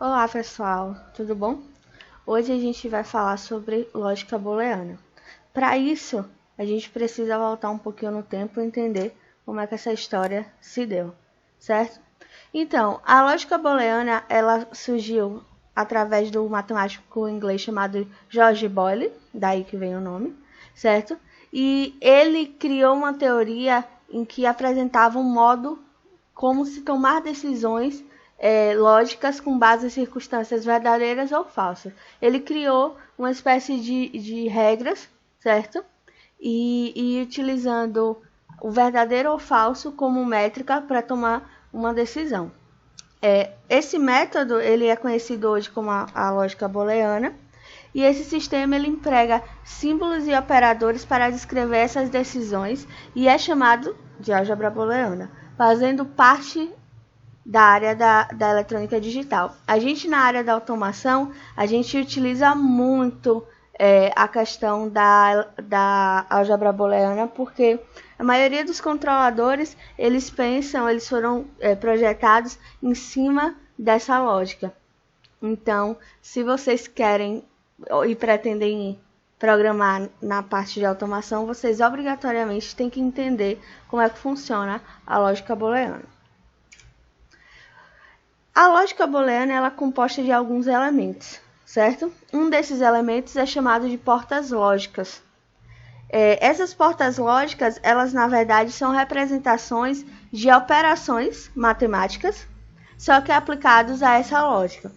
Olá pessoal, tudo bom? Hoje a gente vai falar sobre lógica booleana. Para isso, a gente precisa voltar um pouquinho no tempo e entender como é que essa história se deu, certo? Então, a lógica booleana, ela surgiu através do matemático inglês chamado George Boyle, daí que vem o nome, certo? E ele criou uma teoria em que apresentava um modo como se tomar decisões lógicas com base em circunstâncias verdadeiras ou falsas. Ele criou uma espécie de regras, certo? E utilizando o verdadeiro ou falso como métrica para tomar uma decisão. Esse método ele é conhecido hoje como a lógica booleana. E esse sistema ele emprega símbolos e operadores para descrever essas decisões e é chamado de álgebra booleana, fazendo parte da área da eletrônica digital. A gente na área da automação, a gente utiliza muito a questão da álgebra booleana, porque a maioria dos controladores, eles foram projetados em cima dessa lógica. Então, se vocês querem e pretendem programar na parte de automação, vocês obrigatoriamente têm que entender como é que funciona a lógica booleana. A lógica booleana ela é composta de alguns elementos, certo? Um desses elementos é chamado de portas lógicas. Essas portas lógicas, elas na verdade são representações de operações matemáticas, só que aplicadas a essa lógica.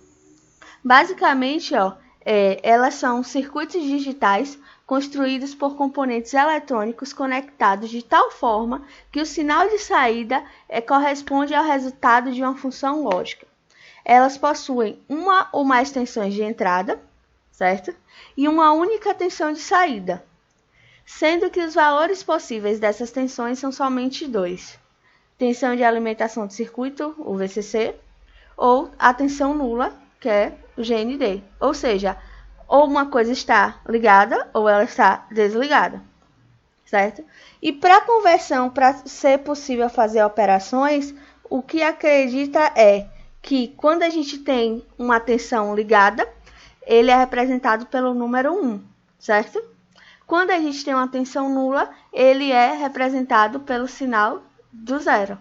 Basicamente, elas são circuitos digitais construídos por componentes eletrônicos conectados de tal forma que o sinal de saída corresponde ao resultado de uma função lógica. Elas possuem uma ou mais tensões de entrada, certo? E uma única tensão de saída, sendo que os valores possíveis dessas tensões são somente dois: tensão de alimentação de circuito, o VCC, ou a tensão nula, que é o GND. Ou seja, ou uma coisa está ligada ou ela está desligada, certo? E para conversão, para ser possível fazer operações, o que acredita é que quando a gente tem uma tensão ligada, ele é representado pelo número 1, certo? Quando a gente tem uma tensão nula, ele é representado pelo sinal do zero.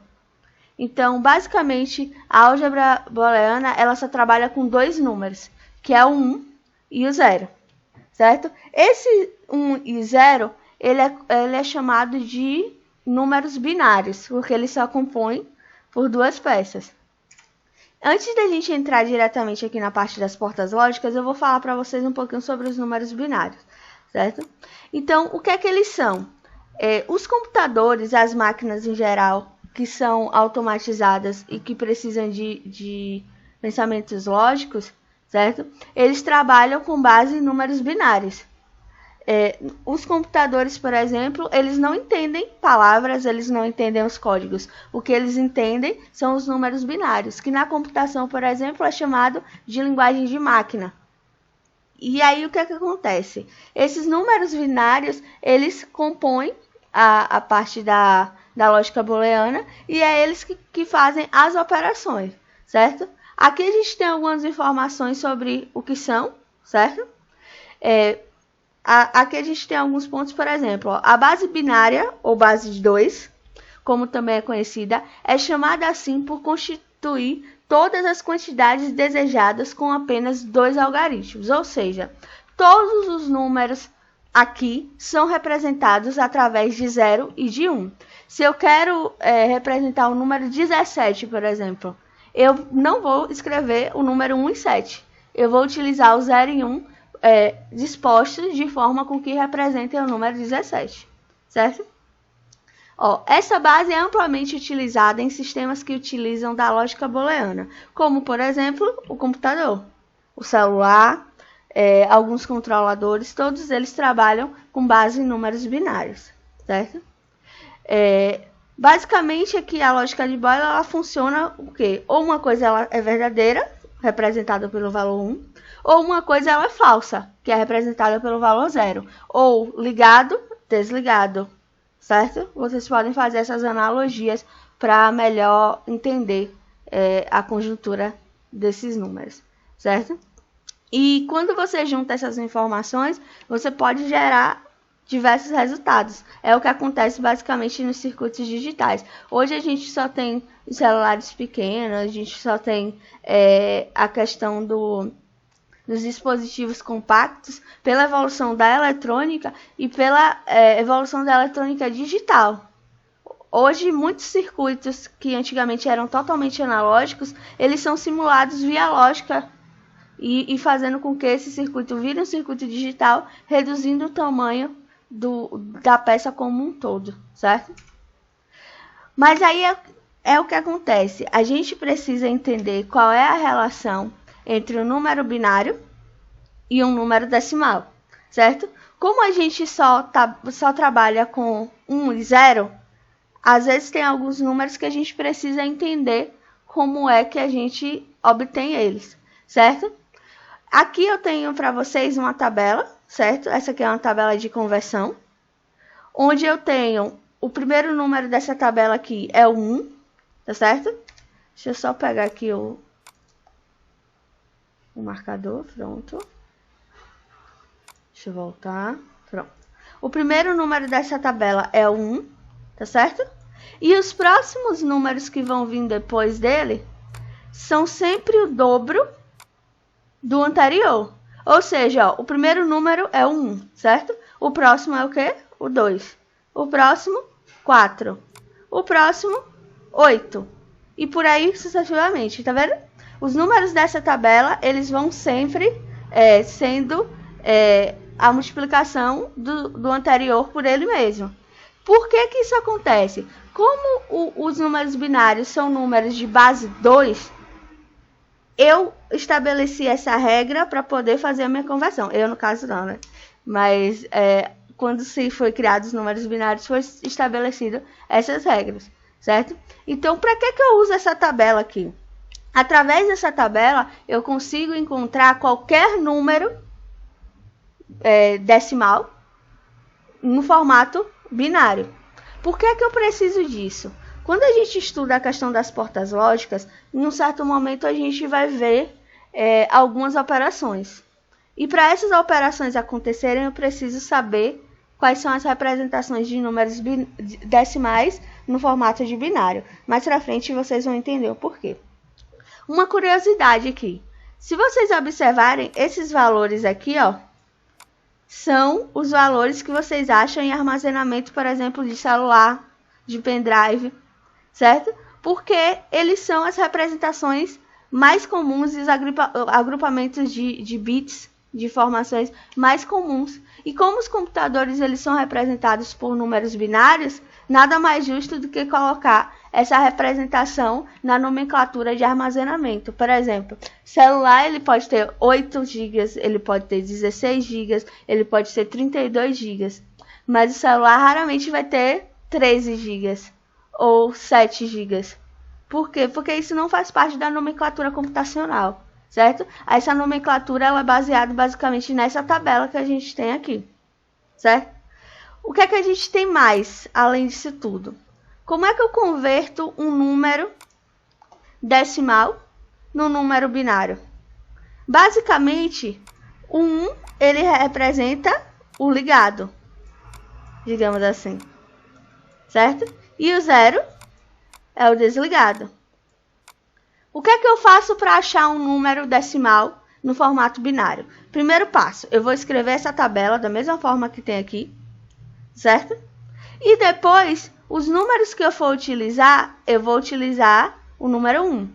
Então, basicamente, a álgebra booleana ela só trabalha com dois números, que é o 1 e o 0, certo? Esse 1 e 0, ele é chamado de números binários, porque ele só compõe por duas peças. Antes da gente entrar diretamente aqui na parte das portas lógicas, eu vou falar para vocês um pouquinho sobre os números binários, certo? Então, o que é que eles são? Os computadores, as máquinas em geral, que são automatizadas e que precisam de pensamentos lógicos, certo? Eles trabalham com base em números binários. Os computadores, por exemplo, eles não entendem palavras, eles não entendem os códigos. O que eles entendem são os números binários, que na computação, por exemplo, é chamado de linguagem de máquina. E aí o que é que acontece? Esses números binários, eles compõem a parte da lógica booleana e é eles que fazem as operações, certo? Aqui a gente tem algumas informações sobre o que são, certo? Aqui a gente tem alguns pontos, por exemplo, a base binária, ou base de 2, como também é conhecida, é chamada assim por constituir todas as quantidades desejadas com apenas dois algarismos, ou seja, todos os números aqui são representados através de 0 e de 1. Se eu quero representar o número 17, por exemplo, eu não vou escrever o número 1 e 7. Eu vou utilizar o 0 e 1 dispostos de forma com que representem o número 17, certo? Essa base é amplamente utilizada em sistemas que utilizam da lógica booleana, como, por exemplo, o computador, o celular, alguns controladores, todos eles trabalham com base em números binários, certo? Basicamente, aqui a lógica de Boyle ela funciona o quê? Ou uma coisa ela é verdadeira, representada pelo valor 1, ou uma coisa ela é falsa, que é representada pelo valor 0, ou ligado, desligado, certo? Vocês podem fazer essas analogias para melhor entender a conjuntura desses números. certo? E quando você junta essas informações, você pode gerar diversos resultados. É o que acontece basicamente nos circuitos digitais. Hoje a gente só tem celulares pequenos, a gente só tem a questão dos dispositivos compactos, pela evolução da eletrônica e pela evolução da eletrônica digital. Hoje, muitos circuitos que antigamente eram totalmente analógicos, eles são simulados via lógica e fazendo com que esse circuito vire um circuito digital, reduzindo o tamanho da peça como um todo, certo? Mas aí é o que acontece. A gente precisa entender qual é a relação entre um número binário e um número decimal, certo? Como a gente só trabalha com 1 e 0, às vezes tem alguns números que a gente precisa entender como é que a gente obtém eles, certo? Aqui eu tenho para vocês uma tabela, certo? Essa aqui é uma tabela de conversão, onde eu tenho o primeiro número dessa tabela aqui é o 1, tá certo? Deixa eu só pegar aqui o marcador, pronto. Deixa eu voltar, pronto. O primeiro número dessa tabela é o 1, tá certo? E os próximos números que vão vir depois dele são sempre o dobro do anterior. Ou seja, ó, o primeiro número é o 1, certo? O próximo é o quê? O 2. O próximo, 4. O próximo, 8. E por aí sucessivamente, tá vendo? Os números dessa tabela, eles vão sempre sendo a multiplicação do anterior por ele mesmo. Por que que isso acontece? Como os números binários são números de base 2, eu estabeleci essa regra para poder fazer a minha conversão. Eu, no caso, não, né? Mas quando se foi criados os números binários, foi estabelecido essas regras, certo? Então, para que eu uso essa tabela aqui? Através dessa tabela, eu consigo encontrar qualquer número decimal no formato binário. Por que eu preciso disso? Quando a gente estuda a questão das portas lógicas, em um certo momento a gente vai ver algumas operações. E para essas operações acontecerem, eu preciso saber quais são as representações de números decimais no formato de binário. Mais para frente vocês vão entender o porquê. Uma curiosidade aqui. Se vocês observarem, esses valores aqui, ó, são os valores que vocês acham em armazenamento, por exemplo, de celular, de pendrive, certo? Porque eles são as representações mais comuns e os agrupamentos de bits, de informações mais comuns. E como os computadores eles são representados por números binários, nada mais justo do que colocar essa representação na nomenclatura de armazenamento. Por exemplo, celular ele pode ter 8 GB, ele pode ter 16 GB, ele pode ter 32 GB. Mas o celular raramente vai ter 13 GB ou 7 GB. Por quê? Porque isso não faz parte da nomenclatura computacional, certo? Essa nomenclatura ela é baseada basicamente nessa tabela que a gente tem aqui, certo? O que é que a gente tem mais, além disso tudo? Como é que eu converto um número decimal no número binário? Basicamente, o 1 ele representa o ligado, digamos assim, certo? E o 0 é o desligado. O que é que eu faço para achar um número decimal no formato binário? Primeiro passo, eu vou escrever essa tabela da mesma forma que tem aqui, certo? E depois, os números que eu for utilizar, eu vou utilizar o número 1.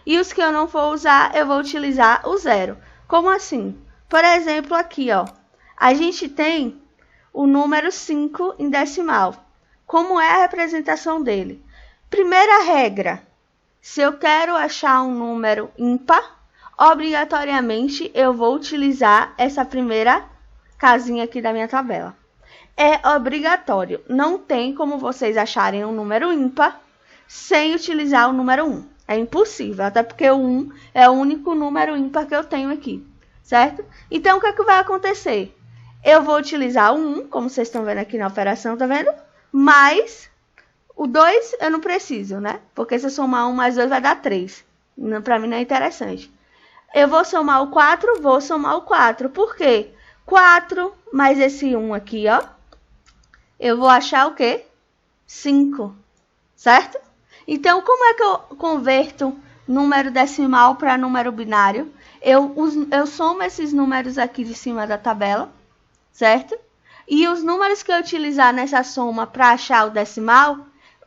E os que eu não for usar, eu vou utilizar o 0. Como assim? Por exemplo, aqui, ó, a gente tem o número 5 em decimal. Como é a representação dele? Primeira regra, se eu quero achar um número ímpar, obrigatoriamente eu vou utilizar essa primeira casinha aqui da minha tabela. É obrigatório, não tem como vocês acharem um número ímpar sem utilizar o número 1. É impossível, até porque o 1 é o único número ímpar que eu tenho aqui, certo? Então, o que é que vai acontecer? Eu vou utilizar o 1, como vocês estão vendo aqui na operação, tá vendo? Mas o 2 eu não preciso, né? Porque se eu somar 1 mais 2 vai dar 3. Para mim não é interessante. Eu vou somar o 4, vou somar o 4. Por quê? 4 mais esse 1 aqui, ó. Eu vou achar o quê? 5, certo? Então, como é que eu converto número decimal para número binário? Eu somo esses números aqui de cima da tabela, certo? E os números que eu utilizar nessa soma para achar o decimal,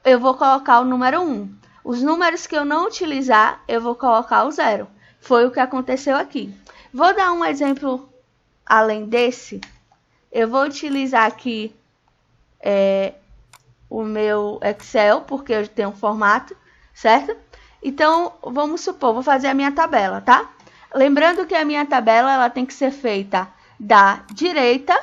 eu vou colocar o número 1. Os números que eu não utilizar, eu vou colocar o 0. Foi o que aconteceu aqui. Vou dar um exemplo além desse. Eu vou utilizar aqui o meu Excel, porque eu tenho um formato, certo? Então, vamos supor, vou fazer a minha tabela, tá? Lembrando que a minha tabela ela tem que ser feita da direita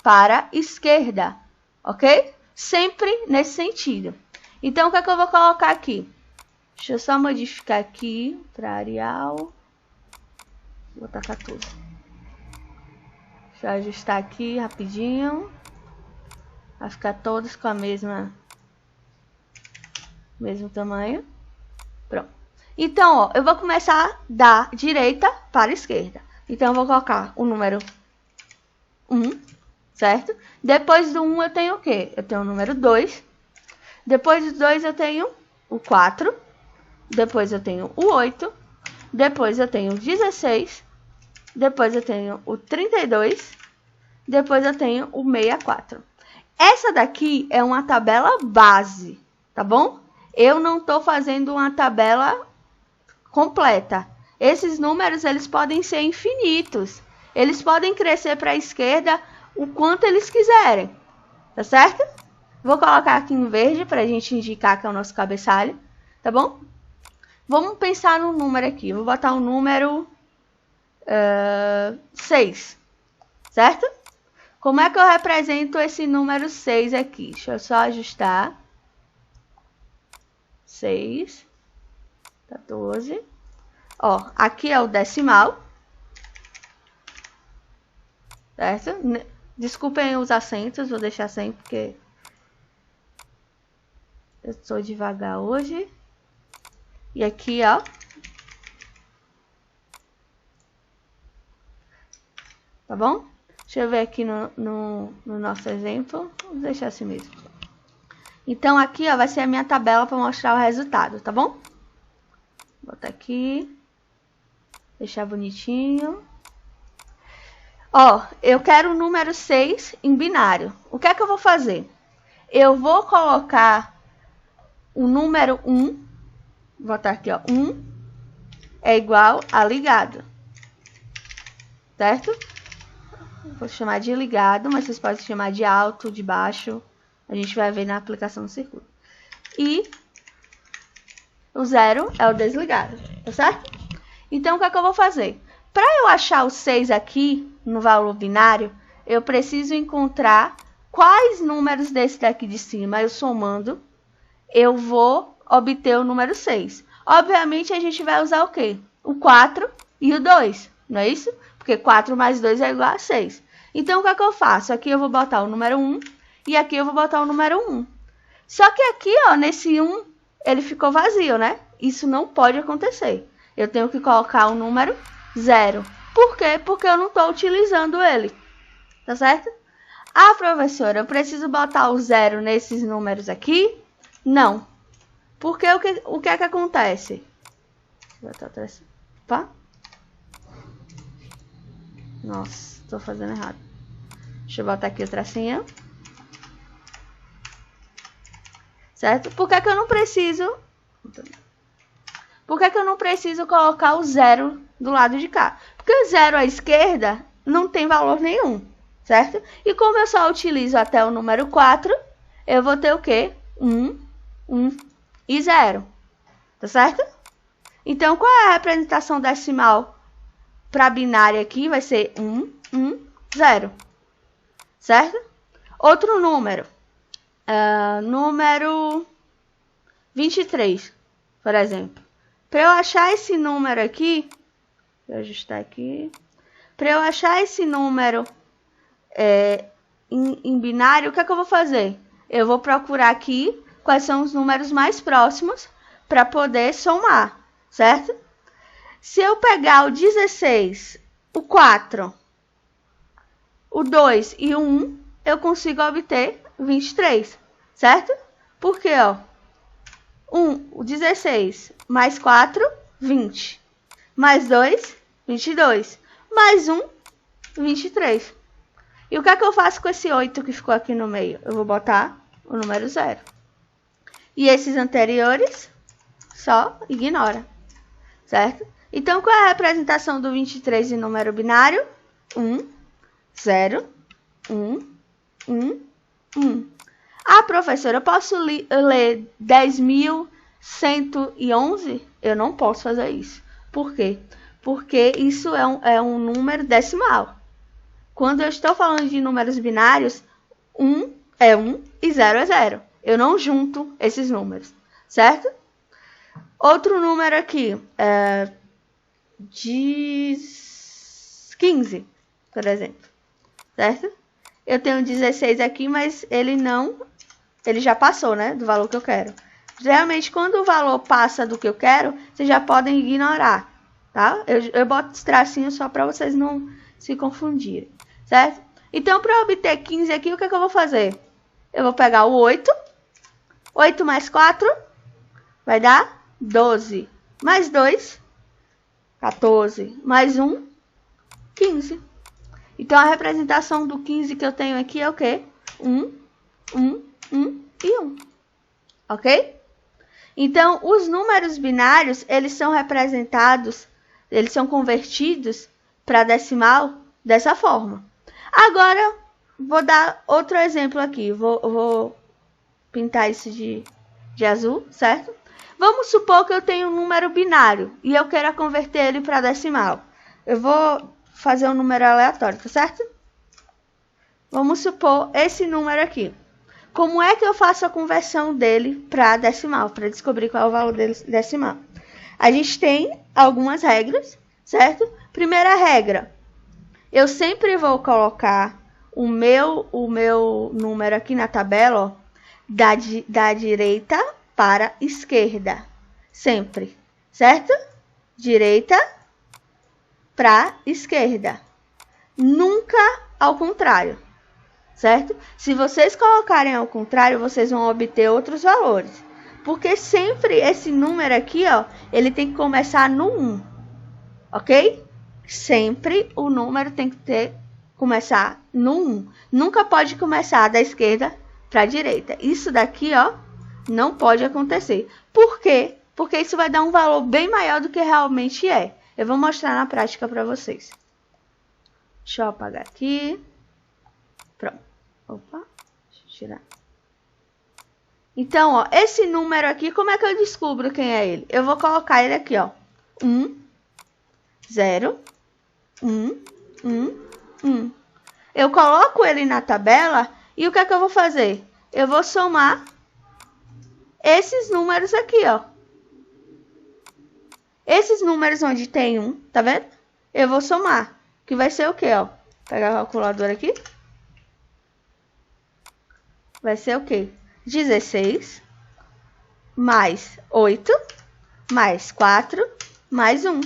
para a esquerda, ok? Sempre nesse sentido. Então, o que é que eu vou colocar aqui? Deixa eu só modificar aqui para Arial. Vou botar 14. Deixa eu ajustar aqui rapidinho. Vai ficar todos com a mesmo tamanho. Pronto. Então, ó, eu vou começar da direita para a esquerda. Então, eu vou colocar o número 1, certo? Depois do 1 eu tenho o quê? Eu tenho o número 2. Depois do 2 eu tenho o 4. Depois eu tenho o 8. Depois eu tenho o 16. Depois eu tenho o 32. Depois eu tenho o 64. Essa daqui é uma tabela base, tá bom? Eu não estou fazendo uma tabela completa. Esses números, eles podem ser infinitos. Eles podem crescer para a esquerda o quanto eles quiserem, tá certo? Vou colocar aqui em verde para a gente indicar que é o nosso cabeçalho, tá bom? Vamos pensar no número aqui. Vou botar o número 6, certo? Como é que eu represento esse número 6 aqui? Deixa eu só ajustar. 6, 14. Ó, aqui é o decimal. Certo? Desculpem os acentos, vou deixar sem porque eu estou devagar hoje. E aqui, ó. Tá bom? Deixa eu ver aqui no nosso exemplo. Vou deixar assim mesmo. Então, aqui, ó, vai ser a minha tabela para mostrar o resultado, tá bom? Vou botar aqui. Deixar bonitinho. Ó, eu quero o número 6 em binário. O que é que eu vou fazer? Eu vou colocar o número 1. Vou botar aqui, ó. 1 é igual a ligado. Certo? Vou chamar de ligado, mas vocês podem chamar de alto, de baixo. A gente vai ver na aplicação do circuito. E o 0 é o desligado, tá certo? Então, o que é que eu vou fazer? Para eu achar o 6 aqui, no valor binário, eu preciso encontrar quais números desse daqui de cima, eu somando, eu vou obter o número 6. Obviamente, a gente vai usar o quê? O 4 e o 2, não é isso? Porque 4 mais 2 é igual a 6. Então, o que é que eu faço? Aqui eu vou botar o número 1 e aqui eu vou botar o número 1. Só que aqui, ó, nesse 1, ele ficou vazio, né? Isso não pode acontecer. Eu tenho que colocar o número 0. Por quê? Porque eu não estou utilizando ele. Tá certo? Ah, professora, eu preciso botar o 0 nesses números aqui? Não. Porque o que é que acontece? Vou botar atrás. Opa. Nossa, estou fazendo errado. Deixa eu botar aqui o tracinho. Certo? Por que eu não preciso... Por que eu não preciso colocar o 0 do lado de cá? Porque o 0 à esquerda não tem valor nenhum, certo? E como eu só utilizo até o número 4, eu vou ter o quê? 1, 1 e 0, tá certo? Então, qual é a representação decimal para binária aqui? Vai ser 1, 1, 0, certo? Outro número, número 23, por exemplo. Para eu achar esse número aqui, vou ajustar aqui. Para eu achar esse número em binário, o que é que eu vou fazer? Eu vou procurar aqui quais são os números mais próximos para poder somar, certo? Se eu pegar o 16, o 4, o 2 e o 1, eu consigo obter 23, certo? Porque, ó, o 16 mais 4, 20. Mais 2, 22. Mais 1, 23. E o que é que eu faço com esse 8 que ficou aqui no meio? Eu vou botar o número 0. E esses anteriores, só ignora, certo? Então, qual é a representação do 23 em número binário? 1, 0, 1, 1, 1. Ah, professora, eu posso ler 10.111? Eu não posso fazer isso. Por quê? Porque isso é um número decimal. Quando eu estou falando de números binários, 1 é 1 e 0 é 0. Eu não junto esses números, certo? Outro número aqui, de 15, por exemplo, certo? Eu tenho 16 aqui, mas ele já passou, né, do valor que eu quero. Geralmente, quando o valor passa do que eu quero, vocês já podem ignorar, tá? Eu boto os tracinhos só para vocês não se confundirem, certo? Então, para obter 15 aqui, o que é que eu vou fazer? Eu vou pegar o 8. 8 mais 4 vai dar 12. Mais 2, 14. Mais 1, 15. Então, a representação do 15 que eu tenho aqui é o quê? 1, 1, 1 e 1. Ok? Então, os números binários, eles são representados, eles são convertidos para decimal dessa forma. Agora, vou dar outro exemplo aqui. Vou pintar isso de azul, certo? Vamos supor que eu tenho um número binário e eu queira converter ele para decimal. Eu vou fazer um número aleatório, tá certo? Vamos supor esse número aqui. Como é que eu faço a conversão dele para decimal, para descobrir qual é o valor dele decimal? A gente tem algumas regras, certo? Primeira regra, eu sempre vou colocar o meu número aqui na tabela, ó, da direita para esquerda, sempre, certo? Direita para esquerda, nunca ao contrário, certo? Se vocês colocarem ao contrário, vocês vão obter outros valores, porque sempre esse número aqui, ó, ele tem que começar no 1, ok? Sempre o número tem que começar no 1, nunca pode começar da esquerda para a direita. Isso daqui, ó, não pode acontecer. Por quê? Porque isso vai dar um valor bem maior do que realmente é. Eu vou mostrar na prática para vocês. Deixa eu apagar aqui. Pronto. Opa, deixa eu tirar. Então, ó, esse número aqui, como é que eu descubro quem é ele? Eu vou colocar ele aqui, ó. 1, 0, 1, 1, 1. Eu coloco ele na tabela e o que é que eu vou fazer? Eu vou somar esses números aqui, ó. Esses números onde tem 1, tá vendo? Eu vou somar, que vai ser o quê, ó? Vou pegar a calculadora aqui. Vai ser o quê? 16 mais 8 mais 4 mais 1,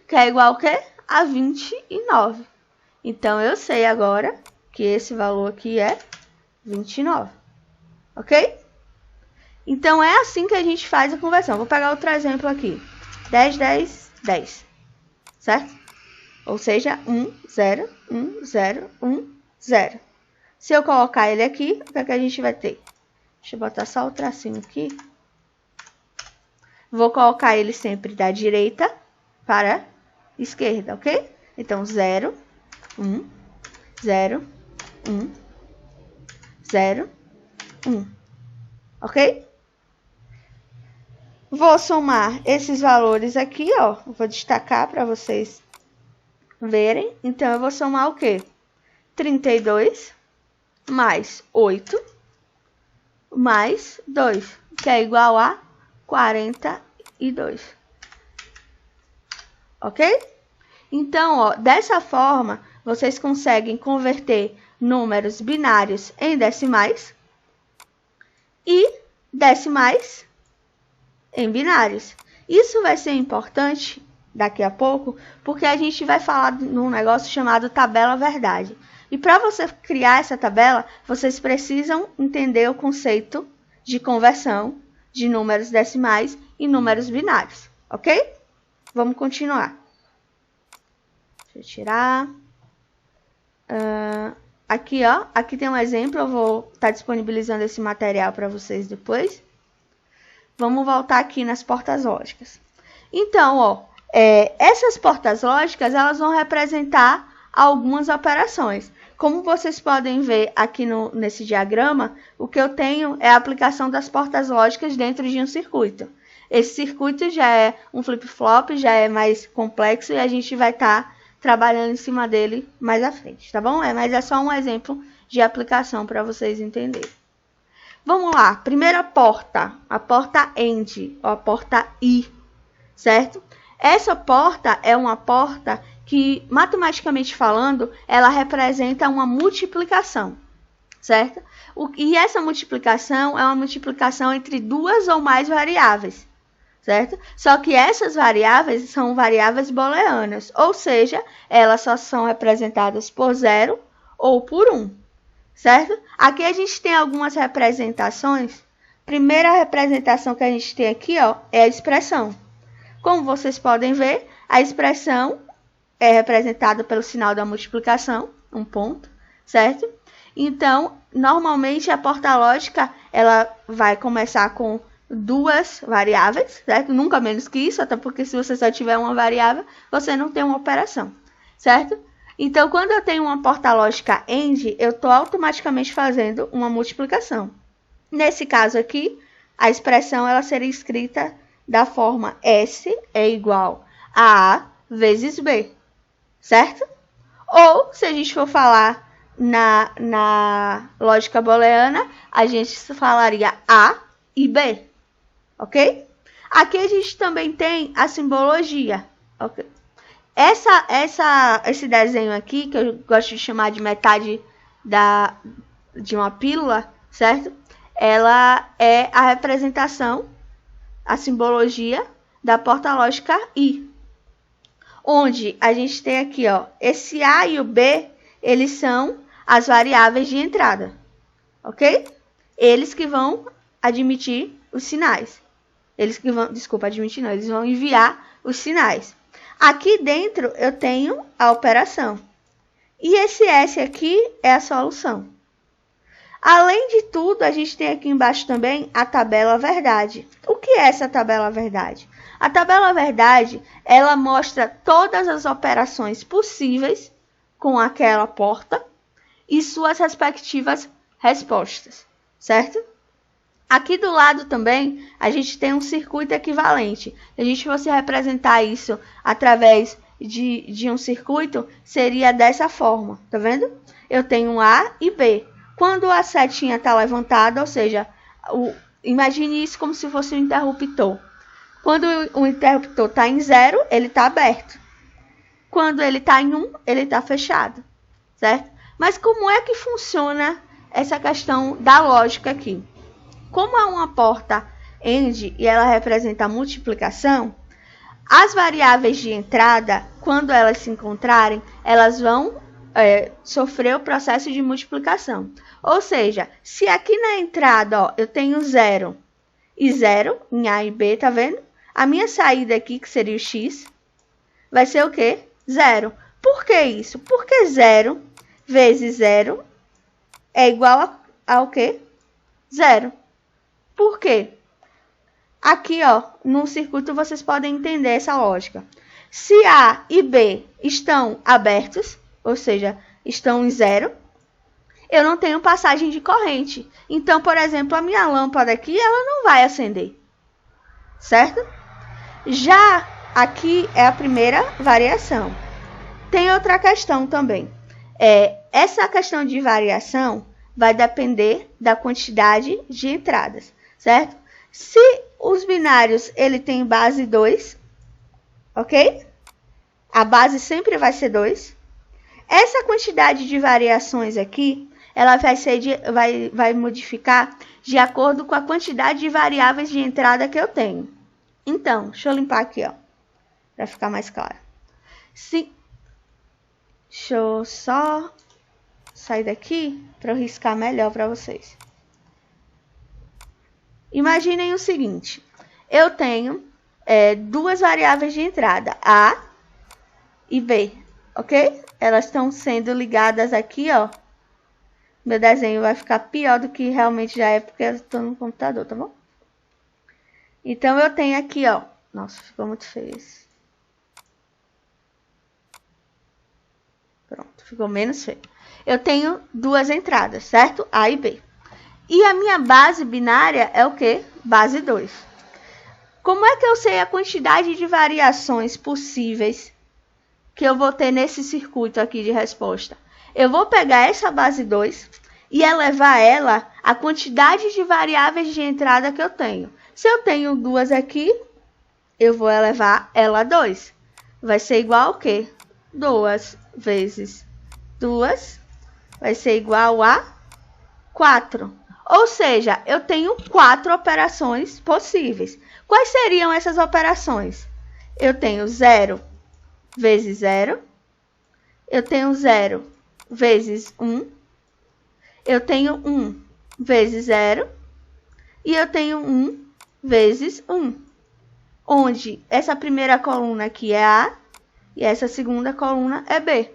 que é igual ao quê? A 29. Então, eu sei agora que esse valor aqui é 29, ok? Então, é assim que a gente faz a conversão. Vou pegar outro exemplo aqui. 10, 10, 10, certo? Ou seja, 1, 0, 1, 0, 1, 0. Se eu colocar ele aqui, o que é que a gente vai ter? Deixa eu botar só o tracinho aqui. Vou colocar ele sempre da direita para a esquerda, ok? Então, 0, 1, 0, 1, 0, 1. Ok? Vou somar esses valores aqui, ó. Vou destacar para vocês verem. Então, eu vou somar o quê? 32 mais 8 mais 2, que é igual a 42. Ok? Então, ó, dessa forma, vocês conseguem converter números binários em decimais e decimais em binários. Isso vai ser importante daqui a pouco, porque a gente vai falar num negócio chamado tabela verdade. E para você criar essa tabela, vocês precisam entender o conceito de conversão de números decimais e números binários, ok? Vamos continuar. Deixa eu tirar. Aqui, ó, aqui tem um exemplo, eu vou estar disponibilizando esse material para vocês depois. Vamos voltar aqui nas portas lógicas. Então, ó, essas portas lógicas, elas vão representar algumas operações. Como vocês podem ver aqui nesse diagrama, o que eu tenho é a aplicação das portas lógicas dentro de um circuito. Esse circuito já é um flip-flop, já é mais complexo e a gente vai estar trabalhando em cima dele mais à frente, tá bom? Mas é só um exemplo de aplicação para vocês entenderem. Vamos lá, primeira porta, a porta AND, ou a porta I, certo? Essa porta é uma porta que, matematicamente falando, ela representa uma multiplicação, certo? E essa multiplicação é uma multiplicação entre duas ou mais variáveis, certo? Só que essas variáveis são variáveis booleanas, ou seja, elas só são representadas por 0 ou por 1, certo? Aqui a gente tem algumas representações. Primeira representação que a gente tem aqui, ó, é a expressão. Como vocês podem ver, a expressão é representada pelo sinal da multiplicação, um ponto, certo? Então, normalmente a porta lógica, ela vai começar com duas variáveis, certo? Nunca menos que isso, até porque se você só tiver uma variável, você não tem uma operação, certo? Então, quando eu tenho uma porta lógica AND, eu estou automaticamente fazendo uma multiplicação. Nesse caso aqui, a expressão ela seria escrita da forma S é igual a A vezes B, certo? Ou, se a gente for falar na lógica booleana, a gente falaria A e B, ok? Aqui a gente também tem a simbologia, ok? Esse desenho aqui, que eu gosto de chamar de metade de uma pílula, certo? Ela é a representação, a simbologia da porta lógica I. Onde a gente tem aqui, ó, esse A e o B, eles são as variáveis de entrada, ok? Eles que vão admitir os sinais. Eles que vão, desculpa, admitir não, eles vão enviar os sinais. Aqui dentro eu tenho a operação. E esse S aqui é a solução. Além de tudo, a gente tem aqui embaixo também a tabela verdade. O que é essa tabela verdade? A tabela verdade, ela mostra todas as operações possíveis com aquela porta e suas respectivas respostas, certo? Aqui do lado também, a gente tem um circuito equivalente. Se a gente fosse representar isso através de um circuito, seria dessa forma, tá vendo? Eu tenho A e B. Quando a setinha está levantada, ou seja, imagine isso como se fosse um interruptor. Quando o interruptor está em 0, ele está aberto. Quando ele está em 1, ele está fechado, certo? Mas como é que funciona essa questão da lógica aqui? Como é uma porta AND e ela representa a multiplicação, as variáveis de entrada, quando elas se encontrarem, elas vão sofrer o processo de multiplicação. Ou seja, se aqui na entrada ó, eu tenho 0 e 0 em A e B, tá vendo? A minha saída aqui, que seria o x, vai ser o quê? 0. Por que isso? Porque 0 vezes 0 é igual ao quê? 0. Por quê? Aqui, ó, no circuito vocês podem entender essa lógica. Se A e B estão abertos, ou seja, estão em 0, eu não tenho passagem de corrente. Então, por exemplo, a minha lâmpada aqui, ela não vai acender, certo? Já aqui é a primeira variação. Tem outra questão também. Essa questão de variação vai depender da quantidade de entradas, certo? Se os binários ele tem base 2, ok? A base sempre vai ser 2. Essa quantidade de variações aqui, ela vai modificar de acordo com a quantidade de variáveis de entrada que eu tenho. Então, deixa eu limpar aqui, ó. para ficar mais claro. Sim. Deixa eu só sair daqui para eu riscar melhor para vocês. Imaginem o seguinte, eu tenho duas variáveis de entrada, A e B, ok? Elas estão sendo ligadas aqui, ó. Meu desenho vai ficar pior do que realmente já é, porque eu estou no computador, tá bom? Então, eu tenho aqui, ó. Nossa, ficou muito feio esse. Pronto, ficou menos feio. Eu tenho duas entradas, certo? A e B. E a minha base binária é o quê? Base 2. Como é que eu sei a quantidade de variações possíveis que eu vou ter nesse circuito aqui de resposta? Eu vou pegar essa base 2 e elevar ela à quantidade de variáveis de entrada que eu tenho. Se eu tenho duas aqui, eu vou elevar ela a 2. Vai ser igual ao quê? 2 vezes 2 vai ser igual a 4. Ou seja, eu tenho 4 operações possíveis. Quais seriam essas operações? Eu tenho 0 vezes 0. Eu tenho 0 vezes 1. Eu tenho 1 vezes 0. E eu tenho 1 vezes 1. Onde essa primeira coluna aqui é A e essa segunda coluna é B.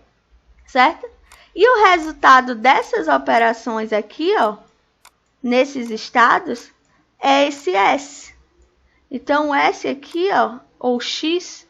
Certo? E o resultado dessas operações aqui, ó, nesses estados, é esse S. Então, o S aqui, ó, ou X,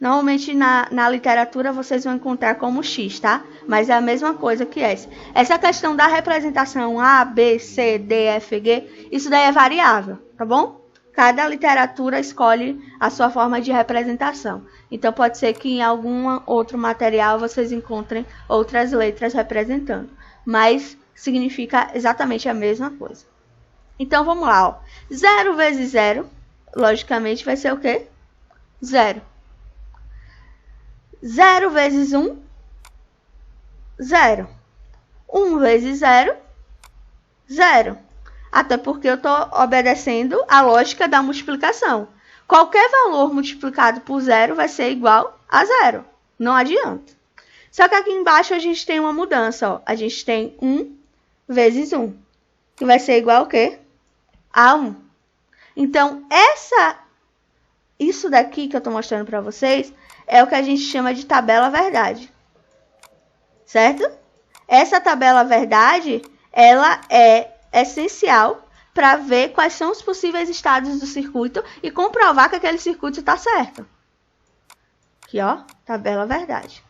normalmente na literatura vocês vão encontrar como X, tá? Mas é a mesma coisa que S. Essa questão da representação A, B, C, D, F, G, isso daí é variável, tá bom? Cada literatura escolhe a sua forma de representação. Então, pode ser que em algum outro material vocês encontrem outras letras representando. Mas significa exatamente a mesma coisa. Então, vamos lá, ó. 0 vezes 0, logicamente, vai ser o quê? 0. 0 vezes 1, 0. 1 vezes 0, 0. Até porque eu estou obedecendo a lógica da multiplicação. Qualquer valor multiplicado por 0 vai ser igual a 0. Não adianta. Só que aqui embaixo a gente tem uma mudança, ó. A gente tem 1 vezes 1, que vai ser igual ao quê? A 1. Então, isso daqui que eu estou mostrando para vocês é o que a gente chama de tabela verdade. Certo? Essa tabela verdade, ela é essencial para ver quais são os possíveis estados do circuito e comprovar que aquele circuito está certo. Aqui, ó, tabela verdade.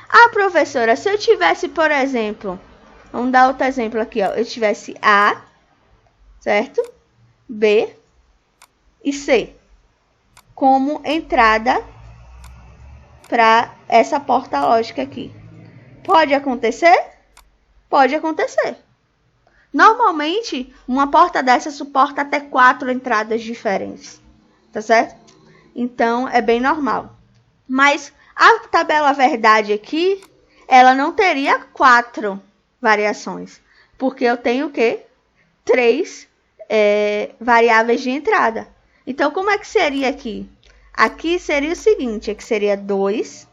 Ah, professora, se eu tivesse, por exemplo, vamos dar outro exemplo aqui, ó. Eu tivesse A, certo? B e C como entrada para essa porta lógica aqui. Pode acontecer? Pode acontecer. Normalmente, uma porta dessa suporta até 4 entradas diferentes, tá certo? Então, é bem normal. Mas a tabela verdade aqui, ela não teria 4 variações, porque eu tenho o quê? 3 variáveis de entrada. Então, como é que seria aqui? Aqui seria o seguinte, aqui seria 2,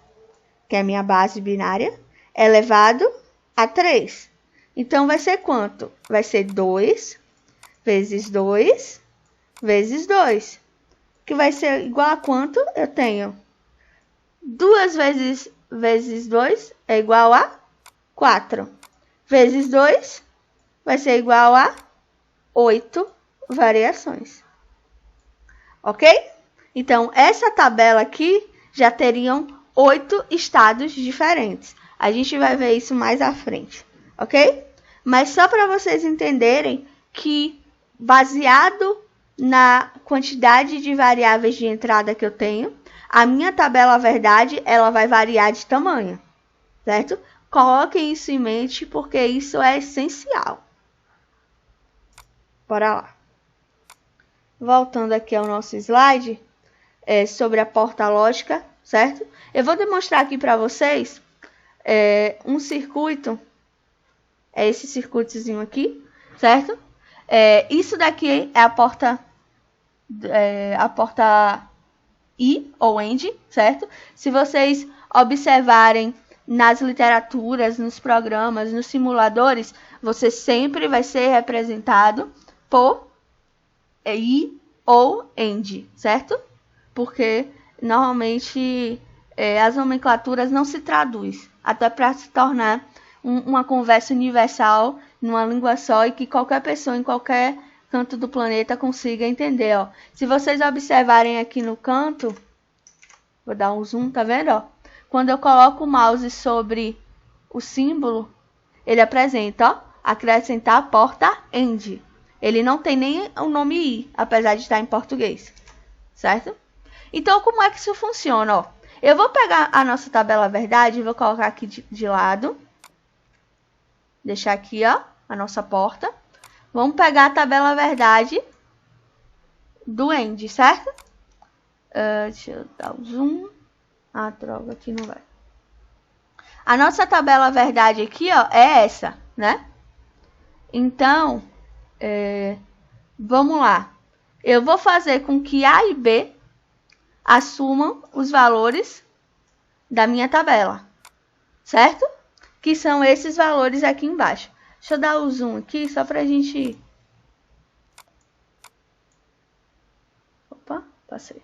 que é a minha base binária, elevado a 3. Então, vai ser quanto? Vai ser 2 vezes 2 vezes 2. Que vai ser igual a quanto? Eu tenho 2 vezes 2 é igual a 4. Vezes 2 vai ser igual a 8 variações. Ok? Então, essa tabela aqui já teriam 8 estados diferentes. A gente vai ver isso mais à frente. Ok? Mas só para vocês entenderem que, baseado na quantidade de variáveis de entrada que eu tenho, a minha tabela verdade ela vai variar de tamanho, certo? Coloquem isso em mente porque isso é essencial. Bora lá. Voltando aqui ao nosso slide, sobre a porta lógica, certo? Eu vou demonstrar aqui para vocês um circuito. É esse circuitozinho aqui, certo? Isso daqui é a porta e ou and, certo? Se vocês observarem nas literaturas, nos programas, nos simuladores, você sempre vai ser representado por e ou and, certo? Porque normalmente as nomenclaturas não se traduzem, até para se tornar uma conversa universal numa língua só e que qualquer pessoa em qualquer canto do planeta consiga entender, ó. Se vocês observarem aqui no canto, vou dar um zoom, tá vendo, ó? Quando eu coloco o mouse sobre o símbolo, ele apresenta, ó, acrescentar porta and. Ele não tem nem o nome i, apesar de estar em português, certo? Então, como é que isso funciona, ó? Eu vou pegar a nossa tabela verdade e vou colocar aqui de lado. Deixar aqui, ó, a nossa porta. Vamos pegar a tabela verdade do end, certo? Deixa eu dar o zoom. Ah, droga, aqui não vai. A nossa tabela verdade aqui, ó, é essa, né? Então, vamos lá. Eu vou fazer com que A e B assumam os valores da minha tabela, certo? Que são esses valores aqui embaixo. Deixa eu dar o zoom aqui, só pra gente... Opa, passei.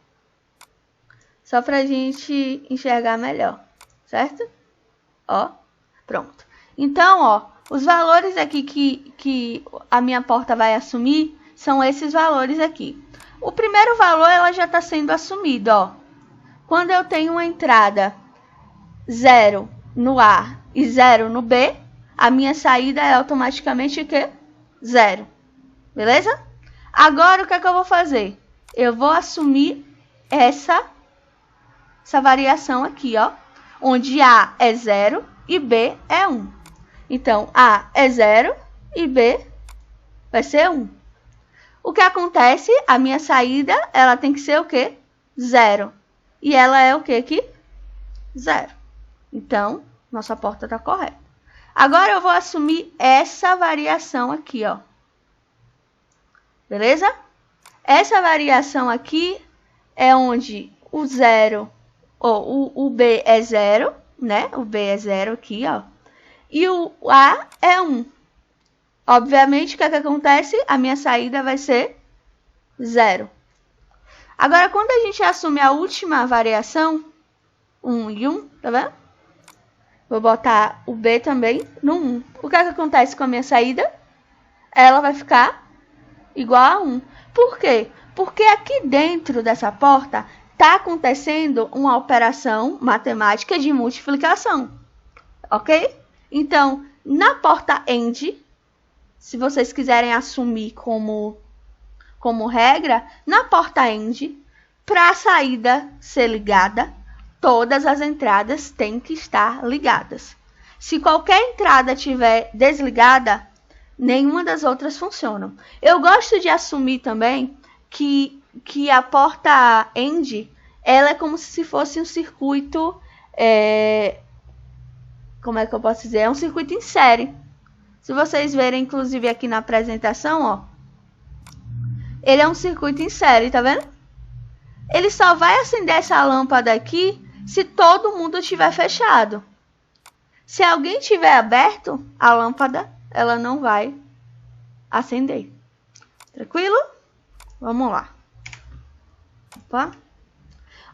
Só pra gente enxergar melhor, certo? Ó, pronto. Então, ó, os valores aqui que a minha porta vai assumir são esses valores aqui. O primeiro valor, ela já está sendo assumido, ó. Quando eu tenho uma entrada 0 no A e 0 no B, a minha saída é automaticamente o quê? 0. Beleza? Agora, o que é que eu vou fazer? Eu vou assumir essa variação aqui, ó. Onde A é 0 e B é 1. Então, A é 0 e B vai ser 1. O que acontece? A minha saída, ela tem que ser o quê? 0. E ela é o quê aqui? 0. Então, nossa porta está correta. Agora, eu vou assumir essa variação aqui, ó. Beleza? Essa variação aqui é onde o 0, ou o B é 0, né? O B é 0 aqui, ó. E o A é 1. Obviamente, o que acontece? A minha saída vai ser 0. Agora, quando a gente assume a última variação, 1 e 1, tá vendo? Vou botar o B também no 1. O que acontece com a minha saída? Ela vai ficar igual a 1. Por quê? Porque aqui dentro dessa porta está acontecendo uma operação matemática de multiplicação. Ok? Então, na porta AND, se vocês quiserem assumir como regra, na porta AND, para a saída ser ligada, todas as entradas têm que estar ligadas. Se qualquer entrada estiver desligada, nenhuma das outras funcionam. Eu gosto de assumir também que a porta AND, ela é como se fosse um circuito, como é que eu posso dizer? É um circuito em série. Se vocês verem, inclusive, aqui na apresentação, ó, ele é um circuito em série, tá vendo? Ele só vai acender essa lâmpada aqui se todo mundo estiver fechado. Se alguém tiver aberto, a lâmpada, ela não vai acender. Tranquilo? Vamos lá. Opa.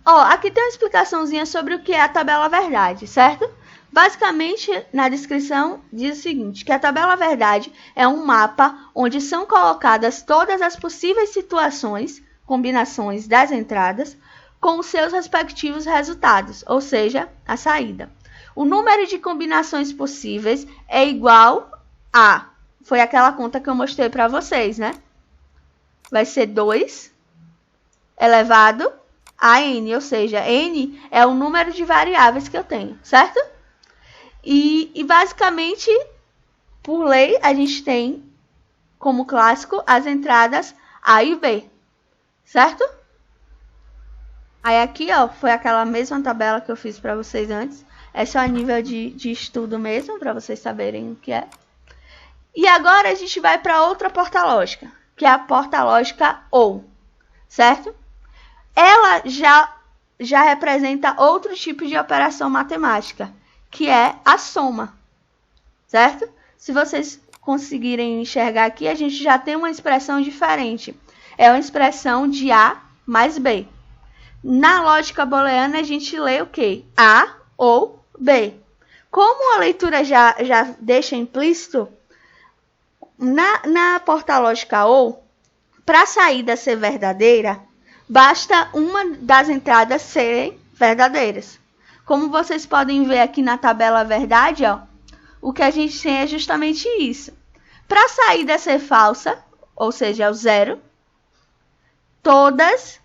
Ó, aqui tem uma explicaçãozinha sobre o que é a tabela verdade, certo? Basicamente, na descrição diz o seguinte, que a tabela verdade é um mapa onde são colocadas todas as possíveis situações, combinações das entradas, com os seus respectivos resultados, ou seja, a saída. O número de combinações possíveis é igual a... Foi aquela conta que eu mostrei para vocês, né? Vai ser 2 elevado a n, ou seja, n é o número de variáveis que eu tenho, certo? E basicamente, por lei, a gente tem como clássico as entradas A e B, certo? Aí aqui, ó, foi aquela mesma tabela que eu fiz para vocês antes. É só a nível de estudo mesmo, para vocês saberem o que é. E agora a gente vai para outra porta lógica, que é a porta lógica OU, certo? Ela já já representa outro tipo de operação matemática, que é a soma, certo? Se vocês conseguirem enxergar aqui, a gente já tem uma expressão diferente. É uma expressão de A mais B. Na lógica booleana, a gente lê o quê? A ou B. Como a leitura já deixa implícito, na porta lógica ou, para a saída ser verdadeira, basta uma das entradas serem verdadeiras. Como vocês podem ver aqui na tabela verdade, ó, o que a gente tem é justamente isso. Para a saída ser falsa, ou seja, o zero, todas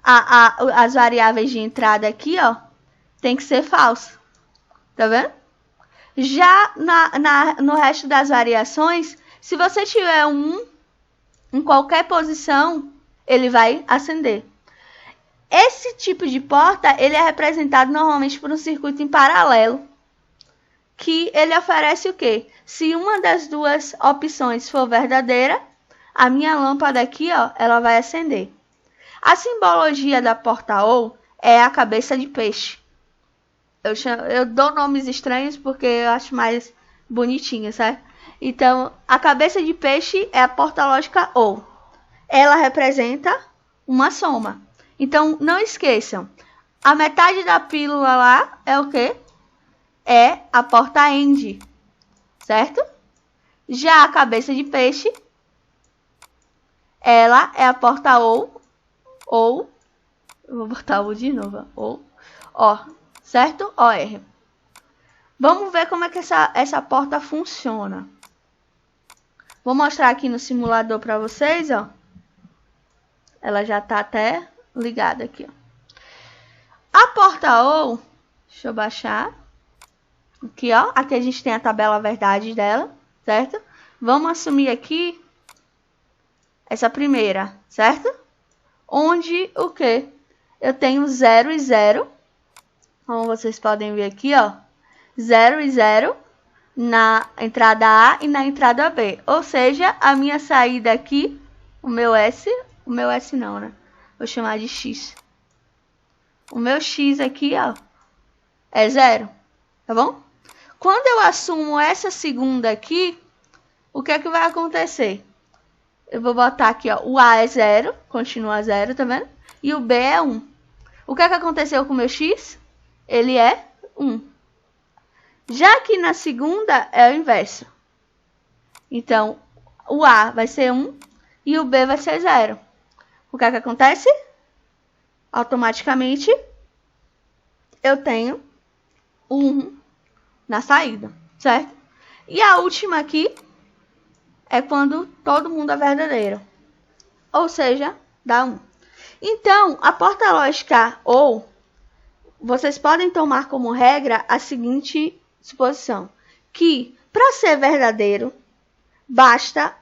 as variáveis de entrada aqui, ó, tem que ser falsa. Tá vendo? Já no resto das variações, se você tiver um em qualquer posição, ele vai acender. Esse tipo de porta, ele é representado normalmente por um circuito em paralelo, que ele oferece o quê? Se uma das duas opções for verdadeira, a minha lâmpada aqui, ó, ela vai acender. A simbologia da porta ou é a cabeça de peixe. Eu dou nomes estranhos porque eu acho mais bonitinho, certo? Então, a cabeça de peixe é a porta lógica ou. Ela representa uma soma. Então, não esqueçam. A metade da pílula lá é o quê? É a porta AND, certo? Já a cabeça de peixe, ela é a porta ou, eu vou botar o de novo, ou, ó, certo? OR. Vamos ver como é que essa porta funciona. Vou mostrar aqui no simulador para vocês, ó. Ela já tá até ligada aqui, ó. A porta ou, deixa eu baixar. Aqui, ó. Aqui a gente tem a tabela verdade dela, certo? Vamos assumir aqui essa primeira, certo? Onde o quê? Eu tenho 0 e 0. Como vocês podem ver aqui, ó. 0 e 0 na entrada A e na entrada B. Ou seja, a minha saída aqui, o meu S não, né? Vou chamar de X. O meu X aqui, ó, é 0, tá bom? Quando eu assumo essa segunda aqui, o que é que vai acontecer? Eu vou botar aqui, ó, o A é 0, continua 0, tá vendo? E o B é 1. O que é que aconteceu com o meu X? Ele é 1. Já aqui na segunda é o inverso. Então, o A vai ser 1 e o B vai ser 0. O que é que acontece? Automaticamente, eu tenho o 1 na saída, certo? E a última aqui é quando todo mundo é verdadeiro. Ou seja, dá 1. Então, a porta lógica ou, vocês podem tomar como regra a seguinte suposição, que para ser verdadeiro, basta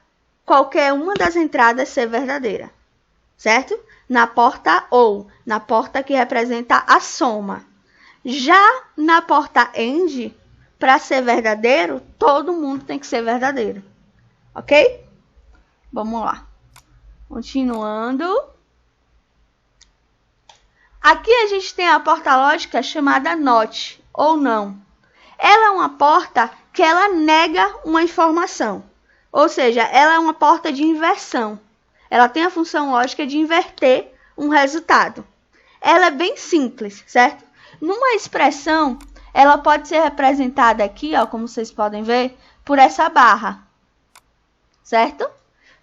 qualquer uma das entradas ser verdadeira, certo? Na porta ou, na porta que representa a soma. Já na porta AND, para ser verdadeiro, todo mundo tem que ser verdadeiro, ok? Vamos lá. Continuando. Aqui a gente tem a porta lógica chamada NOT, ou não. Ela é uma porta que ela nega uma informação. Ou seja, ela é uma porta de inversão. Ela tem a função lógica de inverter um resultado. Ela é bem simples, certo? Numa expressão, ela pode ser representada aqui, ó, como vocês podem ver, por essa barra, certo?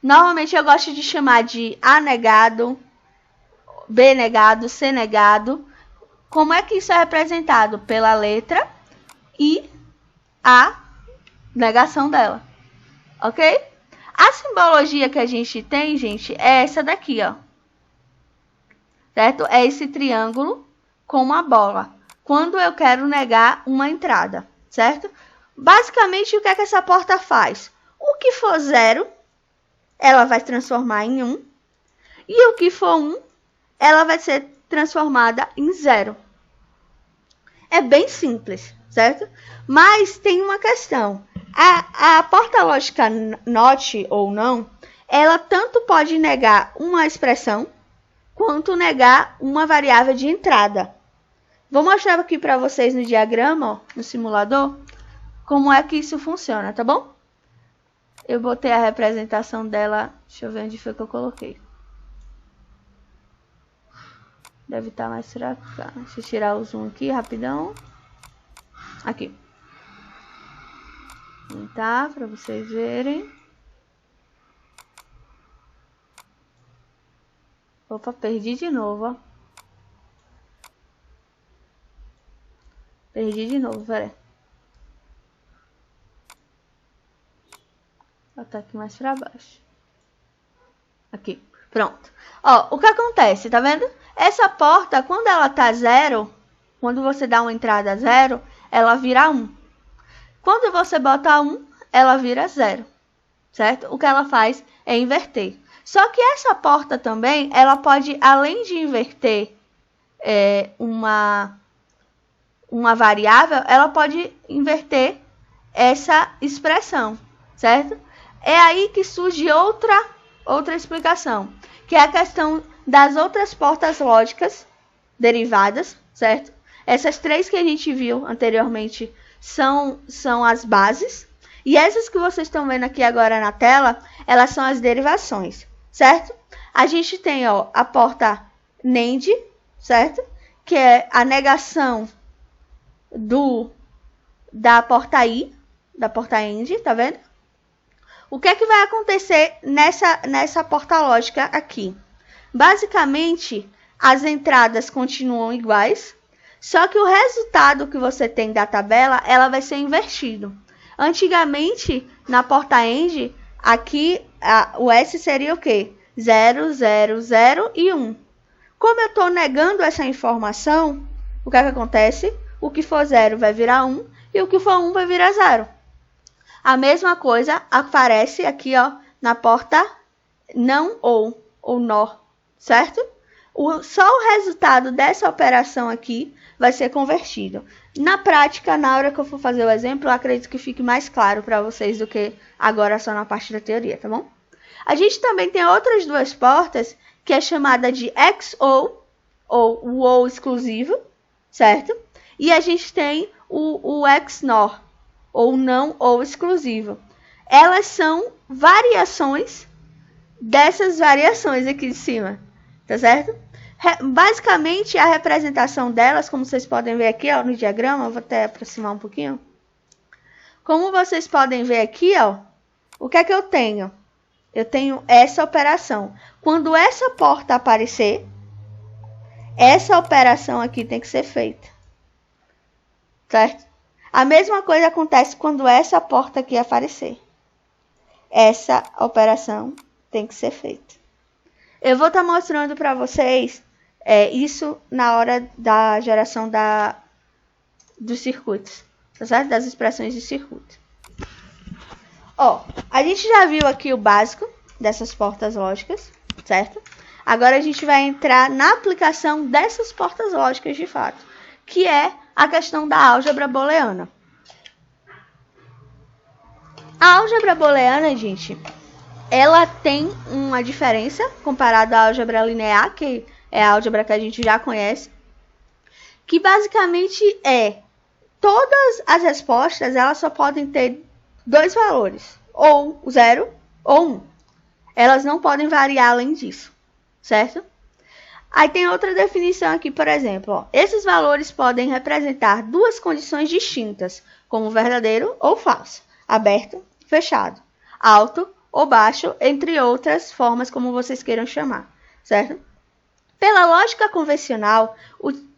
Normalmente eu gosto de chamar de A negado, B negado, C negado. Como é que isso é representado? Pela letra e a negação dela, ok? A simbologia que a gente tem, gente, é essa daqui, ó. Certo? É esse triângulo com uma bola. Quando eu quero negar uma entrada, certo? Basicamente, o que é que essa porta faz? O que for 0, ela vai transformar em 1. E o que for 1, ela vai ser transformada em 0. É bem simples, certo? Mas tem uma questão. A porta lógica NOT ou não, ela tanto pode negar uma expressão, quanto negar uma variável de entrada. Vou mostrar aqui para vocês no diagrama, ó, no simulador, como é que isso funciona, tá bom? Eu botei a representação dela, deixa eu ver onde foi que eu coloquei. Deve estar mais pra cá. Deixa eu tirar o zoom aqui rapidão. Aqui. Tá, para vocês verem. Opa, perdi de novo, ó. Perdi de novo, peraí. Vou botar aqui mais pra baixo. Aqui, pronto. Ó, o que acontece, tá vendo? Essa porta, quando ela tá 0, quando você dá uma entrada 0, ela vira 1. Quando você bota 1, ela vira 0, certo? O que ela faz é inverter. Só que essa porta também, ela pode, além de inverter uma variável, ela pode inverter essa expressão, certo? É aí que surge outra explicação, que é a questão das outras portas lógicas derivadas, certo? Essas três que a gente viu anteriormente são as bases, e essas que vocês estão vendo aqui agora na tela, elas são as derivações, certo? A gente tem, ó, a porta NAND, certo? Que é a negação da porta I, da porta AND, tá vendo? O que é que vai acontecer nessa porta lógica aqui? Basicamente, as entradas continuam iguais, só que o resultado que você tem da tabela, ela vai ser invertido. Antigamente, na porta AND, aqui o S seria o quê? 0, 0, 0 e 1. Como eu estou negando essa informação, o que é que acontece? O que for 0 vai virar 1 e o que for 1 vai virar 0. A mesma coisa aparece aqui, ó, na porta não ou NOR, certo? Só o resultado dessa operação aqui vai ser convertido. Na prática, na hora que eu for fazer o exemplo, eu acredito que fique mais claro para vocês do que agora só na parte da teoria, tá bom? A gente também tem outras duas portas, que é chamada de XOR, ou o OR exclusivo, certo? E a gente tem o XNOR, ou não ou exclusivo. Elas são variações dessas variações aqui de cima, tá certo? Basicamente, a representação delas, como vocês podem ver aqui, ó, no diagrama, eu vou até aproximar um pouquinho. Como vocês podem ver aqui, ó, o que é que eu tenho? Eu tenho essa operação. Quando essa porta aparecer, essa operação aqui tem que ser feita, certo? A mesma coisa acontece quando essa porta aqui aparecer. Essa operação tem que ser feita. Eu vou estar mostrando para vocês isso na hora da geração dos circuitos, tá certo? Das expressões de circuito. Ó, a gente já viu aqui o básico dessas portas lógicas, certo? Agora a gente vai entrar na aplicação dessas portas lógicas de fato, que é a questão da álgebra booleana. A álgebra booleana, gente, ela tem uma diferença comparada à álgebra linear, que é a álgebra que a gente já conhece, que basicamente todas as respostas, elas só podem ter dois valores, ou 0 ou 1. Elas não podem variar além disso, certo? Aí tem outra definição aqui, por exemplo, ó, esses valores podem representar duas condições distintas, como verdadeiro ou falso, aberto, fechado, alto ou baixo, entre outras formas como vocês queiram chamar, certo? Pela lógica convencional,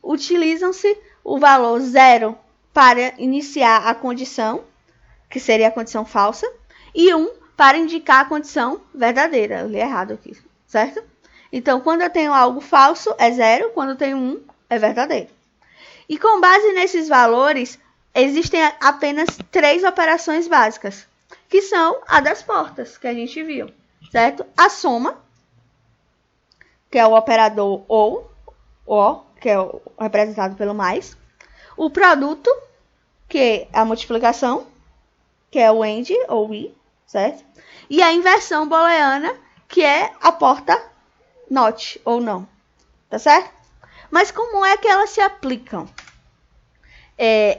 utilizam-se o valor 0 para iniciar a condição, que seria a condição falsa, e 1 para indicar a condição verdadeira. Eu li errado aqui, certo? Então, quando eu tenho algo falso, é 0, quando eu tenho 1, é verdadeiro. E com base nesses valores, existem apenas 3 operações básicas, que são a das portas, que a gente viu, certo? A soma, que é o operador ou, que é representado pelo mais. O produto, que é a multiplicação, que é o AND ou I, certo? E a inversão booleana, que é a porta NOT ou não, tá certo? Mas como é que elas se aplicam?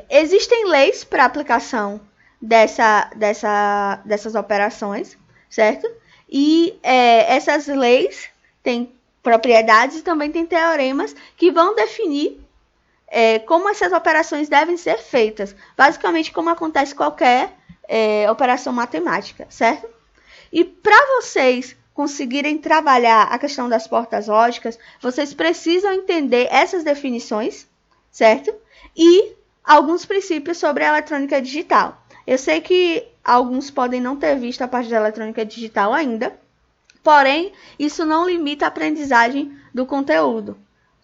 Existem leis para aplicação dessas operações, certo? E essas leis têm propriedades e também têm teoremas que vão definir como essas operações devem ser feitas. Basicamente, como acontece qualquer operação matemática, certo? E para vocês conseguirem trabalhar a questão das portas lógicas, vocês precisam entender essas definições, certo? E alguns princípios sobre a eletrônica digital. Eu sei que alguns podem não ter visto a parte da eletrônica digital ainda, porém, isso não limita a aprendizagem do conteúdo.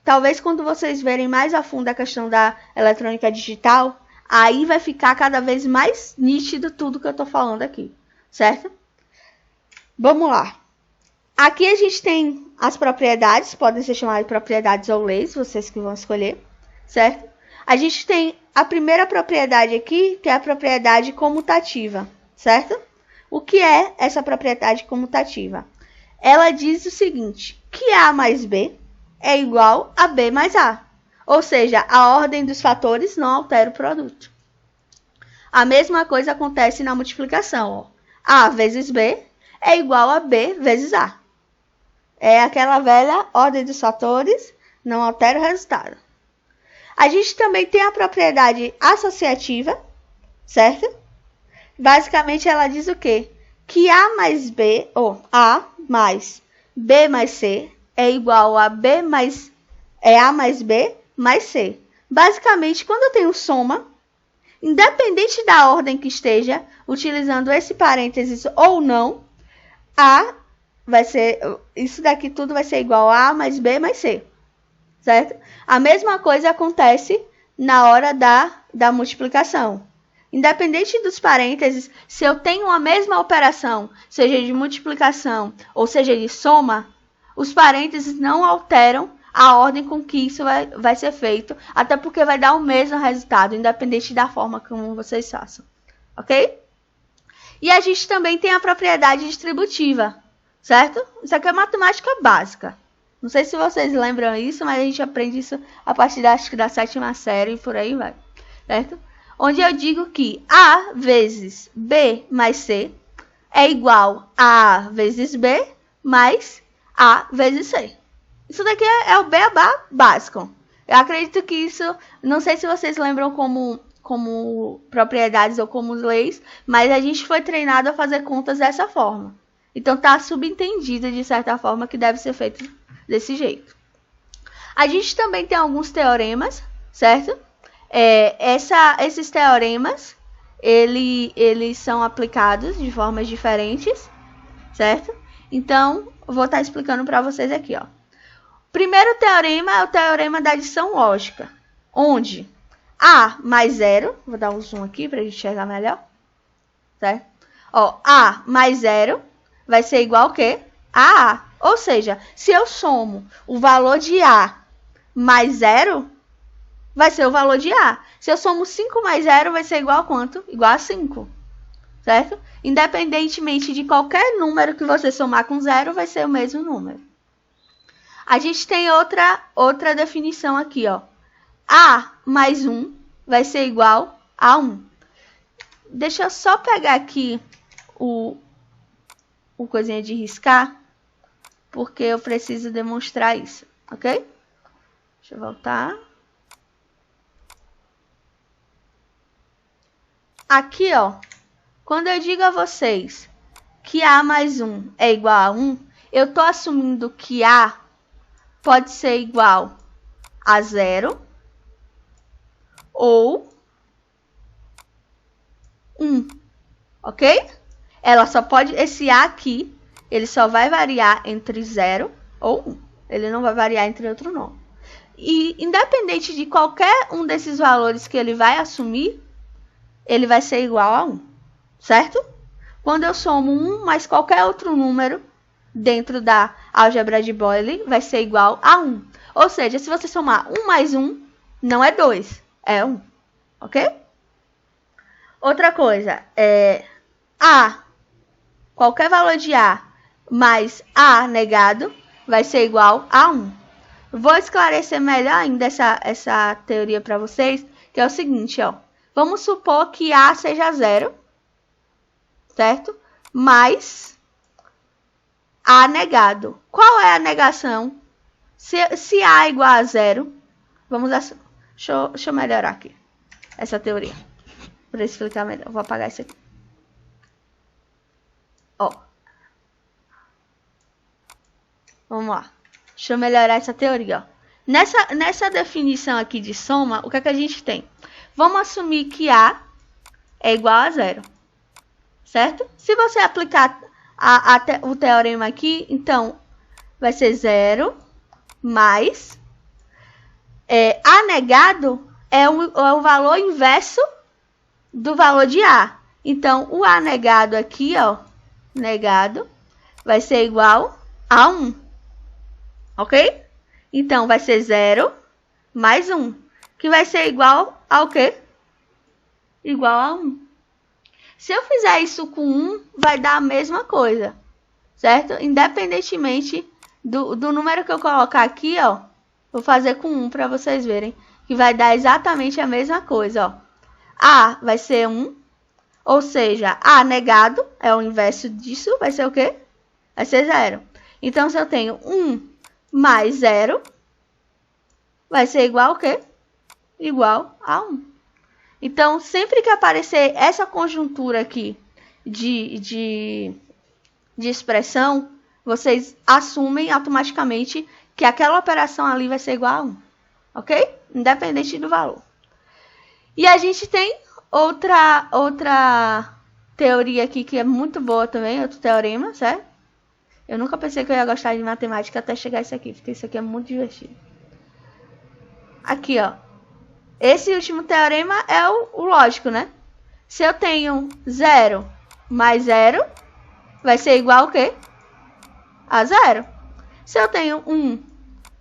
Talvez quando vocês verem mais a fundo a questão da eletrônica digital, aí vai ficar cada vez mais nítido tudo que eu estou falando aqui, certo? Vamos lá. Aqui a gente tem as propriedades, podem ser chamadas de propriedades ou leis, vocês que vão escolher, certo? A gente tem a primeira propriedade aqui, que é a propriedade comutativa, certo? O que é essa propriedade comutativa? Ela diz o seguinte, que A mais B é igual a B mais A. Ou seja, a ordem dos fatores não altera o produto. A mesma coisa acontece na multiplicação. Ó. A vezes B é igual a B vezes A. É aquela velha ordem dos fatores, não altera o resultado. A gente também tem a propriedade associativa, certo? Basicamente, ela diz o quê? Que A mais B, ou A mais B mais C, é igual a B mais... A mais B mais C. Basicamente, quando eu tenho soma, independente da ordem que esteja, utilizando esse parênteses ou não, A vai ser... Isso daqui tudo vai ser igual a A mais B mais C. Certo? A mesma coisa acontece na hora da multiplicação. Independente dos parênteses, se eu tenho a mesma operação, seja de multiplicação ou seja de soma, os parênteses não alteram a ordem com que isso vai ser feito, até porque vai dar o mesmo resultado, independente da forma como vocês façam. Ok? E a gente também tem a propriedade distributiva, certo? Isso aqui é matemática básica. Não sei se vocês lembram isso, mas a gente aprende isso a partir da 7ª série e por aí vai, certo? Onde eu digo que A vezes B mais C é igual a A vezes B mais A vezes C. Isso daqui é o beabá básico. Eu acredito que isso, não sei se vocês lembram como propriedades ou como leis, mas a gente foi treinado a fazer contas dessa forma. Então tá subentendido de certa forma que deve ser feito desse jeito. A gente também tem alguns teoremas, certo? Esses teoremas, eles são aplicados de formas diferentes, certo? Então, eu vou estar explicando para vocês aqui, ó. Primeiro teorema é o teorema da adição lógica, onde A mais 0, vou dar um zoom aqui para a gente enxergar melhor, certo? Ó, A mais 0 vai ser igual ao quê? A A. Ou seja, se eu somo o valor de A mais 0, vai ser o valor de A. Se eu somo 5 mais 0, vai ser igual a quanto? Igual a 5, certo? Independentemente de qualquer número que você somar com 0, vai ser o mesmo número. A gente tem outra definição aqui, ó. A mais 1 vai ser igual a 1. Deixa eu só pegar aqui o coisinha de riscar, porque eu preciso demonstrar isso, ok? Deixa eu voltar. Aqui, ó, quando eu digo a vocês que A mais 1 é igual a 1, eu estou assumindo que A pode ser igual a 0 ou 1, ok? Ela só pode, esse A aqui, ele só vai variar entre 0 ou 1. Ele não vai variar entre outro nome. E independente de qualquer um desses valores que ele vai assumir, ele vai ser igual a 1, certo? Quando eu somo 1 mais qualquer outro número dentro da álgebra de Boyle, vai ser igual a 1. Ou seja, se você somar 1 mais 1, não é 2, é 1, ok? Outra coisa, A, qualquer valor de A mais A negado vai ser igual a 1. Vou esclarecer melhor ainda essa teoria para vocês, que é o seguinte, ó. Vamos supor que A seja 0, certo? Mais A negado. Qual é a negação? Se A é igual a 0, deixa eu melhorar aqui essa teoria, para explicar melhor. Vou apagar isso aqui. Ó. Vamos lá. Deixa eu melhorar essa teoria, ó. Nessa definição aqui de soma, o que é que a gente tem? Vamos assumir que A é igual a 0, certo? Se você aplicar o teorema aqui, então vai ser 0 mais A negado é o valor inverso do valor de A. Então, o A negado aqui, ó, negado, vai ser igual a 1. Ok? Então, vai ser 0 mais 1, que vai ser igual ao quê? Igual a 1. Se eu fizer isso com 1, vai dar a mesma coisa, certo? Independentemente do número que eu colocar aqui, ó, vou fazer com 1 para vocês verem, que vai dar exatamente a mesma coisa, ó. A vai ser 1, ou seja, A negado é o inverso disso, vai ser o quê? Vai ser 0. Então, se eu tenho 1 mais 0, vai ser igual ao quê? Igual a 1. Então, sempre que aparecer essa conjuntura aqui de expressão, vocês assumem automaticamente que aquela operação ali vai ser igual a 1. Ok? Independente do valor. E a gente tem outra teoria aqui que é muito boa também, outro teorema, certo? Eu nunca pensei que eu ia gostar de matemática até chegar isso aqui, porque isso aqui é muito divertido. Aqui, ó. Esse último teorema é o lógico, né? Se eu tenho 0 mais 0, vai ser igual ao quê? A 0. Se eu tenho 1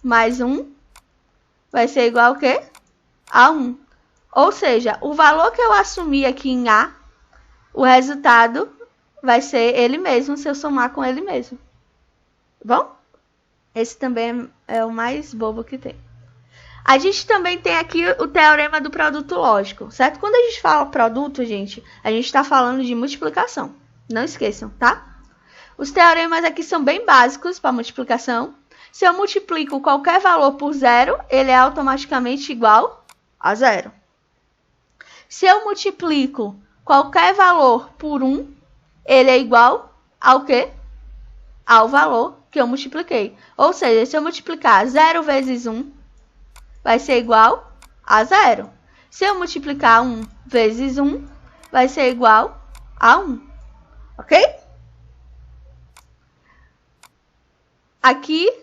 mais 1, vai ser igual ao quê? A 1. Ou seja, o valor que eu assumi aqui em A, o resultado vai ser ele mesmo, se eu somar com ele mesmo. Bom? Esse também é o mais bobo que tem. A gente também tem aqui o teorema do produto lógico, certo? Quando a gente fala produto, gente, a gente está falando de multiplicação. Não esqueçam, tá? Os teoremas aqui são bem básicos para multiplicação. Se eu multiplico qualquer valor por 0, ele é automaticamente igual a 0. Se eu multiplico qualquer valor por 1, ele é igual ao quê? Ao valor que eu multipliquei. Ou seja, se eu multiplicar 0 vezes 1, vai ser igual a 0. Se eu multiplicar 1 vezes 1, vai ser igual a 1. Ok? Aqui,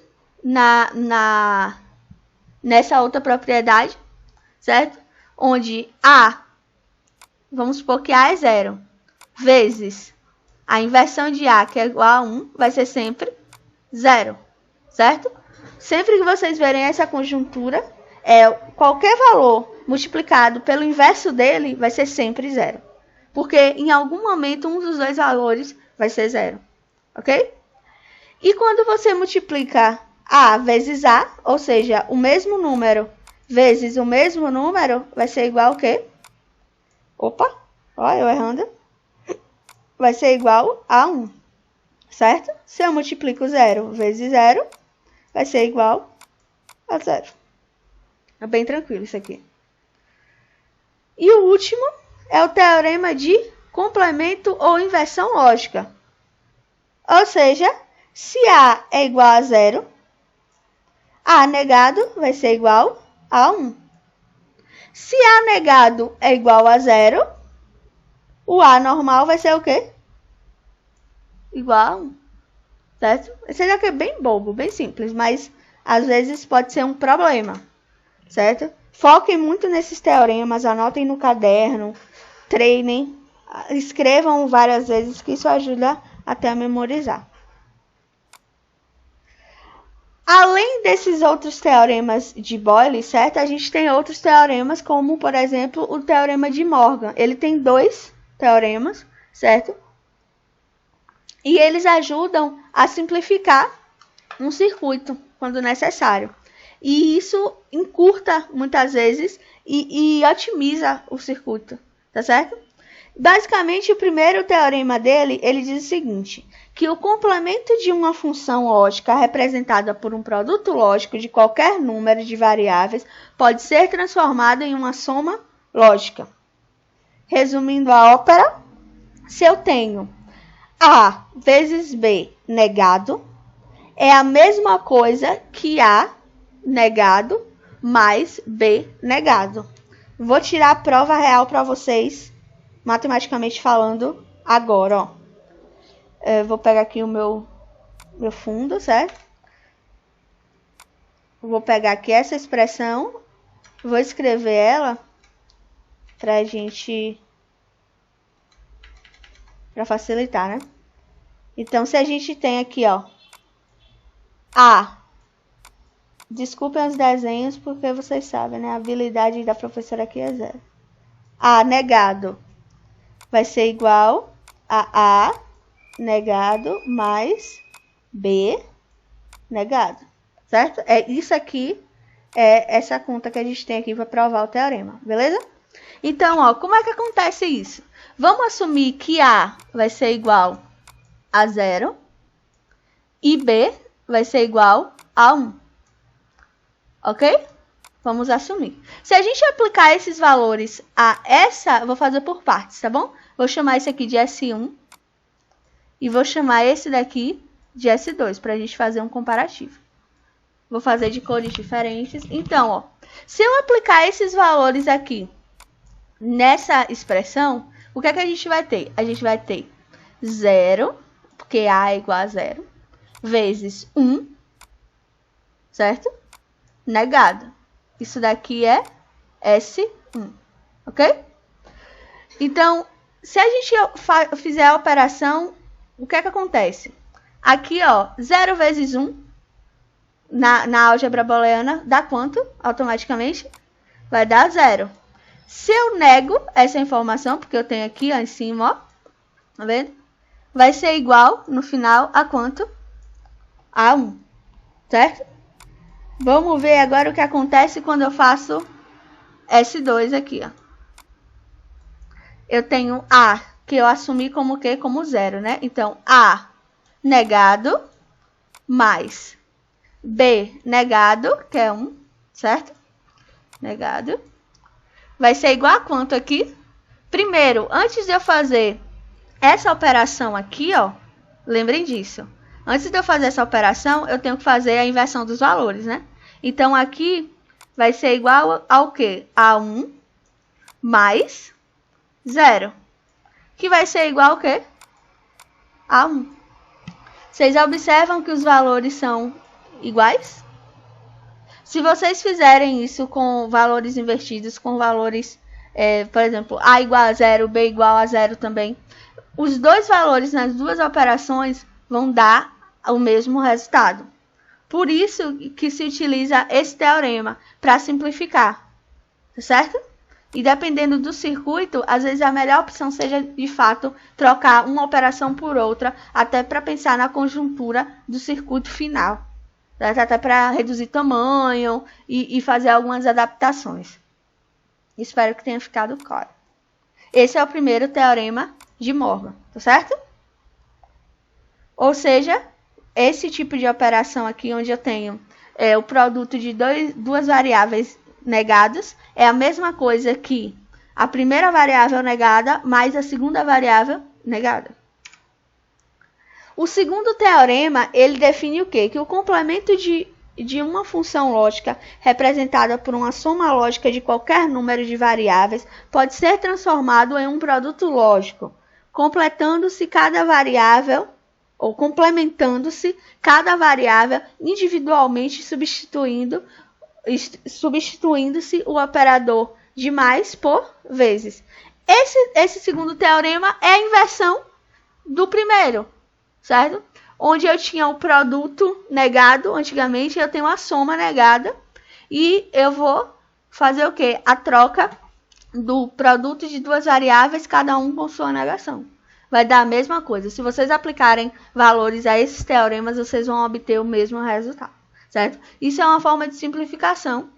nessa outra propriedade, certo? Onde A, vamos supor que A é 0, vezes a inversão de A, que é igual a 1, vai ser sempre 0, certo? Sempre que vocês verem essa conjuntura, qualquer valor multiplicado pelo inverso dele vai ser sempre 0. Porque em algum momento um dos dois valores vai ser 0. Ok? E quando você multiplica A vezes A, ou seja, o mesmo número vezes o mesmo número, vai ser igual ao quê? Opa, olha eu errando. Vai ser igual a 1, certo? Se eu multiplico 0 vezes 0, vai ser igual a 0. É bem tranquilo isso aqui. E o último é o teorema de complemento ou inversão lógica. Ou seja, se A é igual a 0, A negado vai ser igual a 1. Se A negado é igual a 0, o A normal vai ser o quê? Igual a 1. Certo? Esse aqui é bem bobo, bem simples, mas às vezes pode ser um problema. Certo? Foquem muito nesses teoremas, anotem no caderno, treinem, escrevam várias vezes, que isso ajuda até a memorizar. Além desses outros teoremas de Boyle, certo? A gente tem outros teoremas, como, por exemplo, o teorema de Morgan. Ele tem 2 teoremas, certo? E eles ajudam a simplificar um circuito, quando necessário. E isso encurta muitas vezes e otimiza o circuito, tá certo? Basicamente, o primeiro teorema dele, ele diz o seguinte, que o complemento de uma função lógica representada por um produto lógico de qualquer número de variáveis pode ser transformado em uma soma lógica. Resumindo a ópera, se eu tenho A vezes B negado, é a mesma coisa que A negado mais B negado. Vou tirar a prova real para vocês, matematicamente falando, agora, ó. Eu vou pegar aqui o meu fundo, certo? Vou pegar aqui essa expressão, vou escrever ela para facilitar, né? Então, se a gente tem aqui, ó, desculpem os desenhos, porque vocês sabem, né? A habilidade da professora aqui é 0. A negado vai ser igual a A negado mais B negado, certo? Isso aqui é essa conta que a gente tem aqui para provar o teorema, beleza? Então, ó, como é que acontece isso? Vamos assumir que A vai ser igual a 0 e B vai ser igual a 1. Ok? Vamos assumir. Se a gente aplicar esses valores a essa, eu vou fazer por partes, tá bom? Vou chamar esse aqui de S1 e vou chamar esse daqui de S2 para a gente fazer um comparativo. Vou fazer de cores diferentes. Então, ó, se eu aplicar esses valores aqui nessa expressão, o que é que a gente vai ter? A gente vai ter 0, porque A é igual a 0, vezes 1, certo? Negado. Isso daqui é S1, ok? Então, se a gente fizer a operação, o que é que acontece? Aqui, ó, 0 vezes 1, na álgebra booleana, dá quanto automaticamente? Vai dar 0. Se eu nego essa informação, porque eu tenho aqui, ó, em cima, ó, tá vendo? Vai ser igual, no final, a quanto? A 1, certo? Vamos ver agora o que acontece quando eu faço S2 aqui, ó. Eu tenho A, que eu assumi como o quê? Como 0, né? Então, A negado mais B negado, que é 1, certo? Negado. Vai ser igual a quanto aqui? Primeiro, antes de eu fazer essa operação aqui, ó, lembrem disso. Antes de eu fazer essa operação, eu tenho que fazer a inversão dos valores, né? Então, aqui vai ser igual ao quê? A 1 mais 0. Que vai ser igual ao quê? A 1. Vocês observam que os valores são iguais? Se vocês fizerem isso com valores invertidos, com valores, por exemplo, A igual a 0, B igual a 0 também, os dois valores nas duas operações vão dar o mesmo resultado. Por isso que se utiliza esse teorema para simplificar, tá certo? E dependendo do circuito, às vezes a melhor opção seja, de fato, trocar uma operação por outra, até para pensar na conjuntura do circuito final. Até para reduzir tamanho e fazer algumas adaptações. Espero que tenha ficado claro. Esse é o primeiro teorema de Morgan, tá certo? Ou seja, esse tipo de operação aqui, onde eu tenho o produto de duas variáveis negadas, é a mesma coisa que a primeira variável negada mais a segunda variável negada. O segundo teorema, ele define o quê? Que o complemento de uma função lógica representada por uma soma lógica de qualquer número de variáveis pode ser transformado em um produto lógico, completando-se cada variável ou complementando-se cada variável individualmente substituindo-se o operador de mais por vezes. Esse segundo teorema é a inversão do primeiro, certo? Onde eu tinha o produto negado, antigamente eu tenho a soma negada e eu vou fazer o quê? A troca do produto de duas variáveis, cada um com sua negação. Vai dar a mesma coisa. Se vocês aplicarem valores a esses teoremas, vocês vão obter o mesmo resultado, certo? Isso é uma forma de simplificação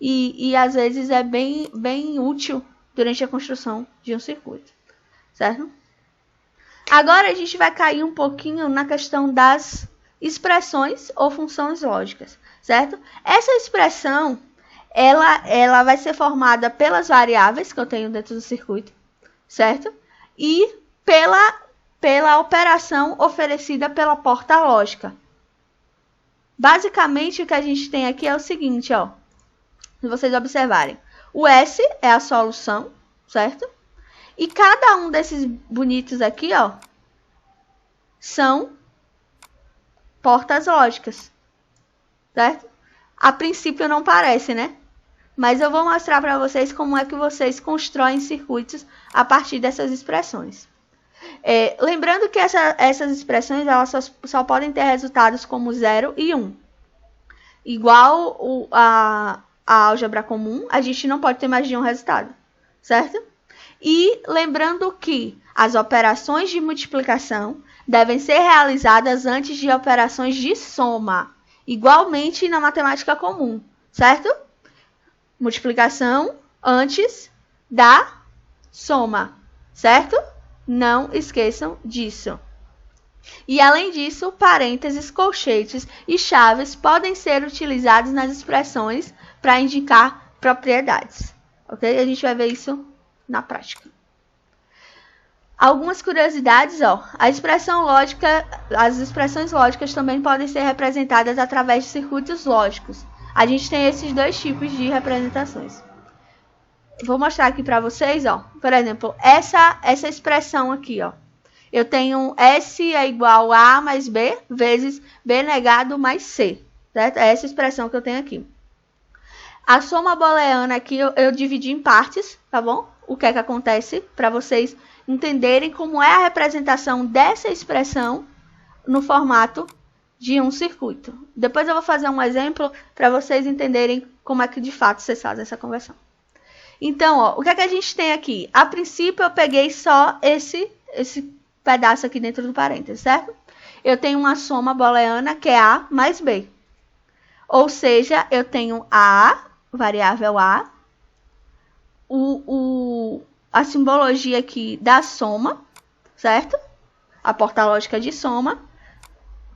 e às vezes é bem útil durante a construção de um circuito, certo? Agora a gente vai cair um pouquinho na questão das expressões ou funções lógicas, certo? Essa expressão, ela vai ser formada pelas variáveis que eu tenho dentro do circuito, certo? E pela operação oferecida pela porta lógica. Basicamente, o que a gente tem aqui é o seguinte, ó. Se vocês observarem, o S é a solução, certo? E cada um desses bonitos aqui, ó, são portas lógicas, certo? A princípio não parece, né? Mas eu vou mostrar para vocês como é que vocês constroem circuitos a partir dessas expressões. Lembrando que essas expressões elas só podem ter resultados como 0 e 1. Igual a álgebra comum, a gente não pode ter mais de um resultado, certo? E lembrando que as operações de multiplicação devem ser realizadas antes de operações de soma, igualmente na matemática comum, certo? Multiplicação antes da soma, certo? Não esqueçam disso. E além disso, parênteses, colchetes e chaves podem ser utilizados nas expressões para indicar propriedades, ok? A gente vai ver isso na prática. Algumas curiosidades, ó. As expressões lógicas também podem ser representadas através de circuitos lógicos. A gente tem esses dois tipos de representações. Vou mostrar aqui para vocês, ó. Por exemplo, essa expressão aqui, ó. Eu tenho S é igual a A mais B vezes B negado mais C, certo? É essa expressão que eu tenho aqui. A soma booleana aqui eu dividi em partes, tá bom? O que é que acontece para vocês entenderem como é a representação dessa expressão no formato de um circuito. Depois eu vou fazer um exemplo para vocês entenderem como é que de fato vocês fazem essa conversão. Então, ó, o que é que a gente tem aqui? A princípio eu peguei só esse pedaço aqui dentro do parênteses, certo? Eu tenho uma soma booleana que é A mais B. Ou seja, eu tenho A, variável A, a simbologia aqui da soma, certo? A porta lógica de soma,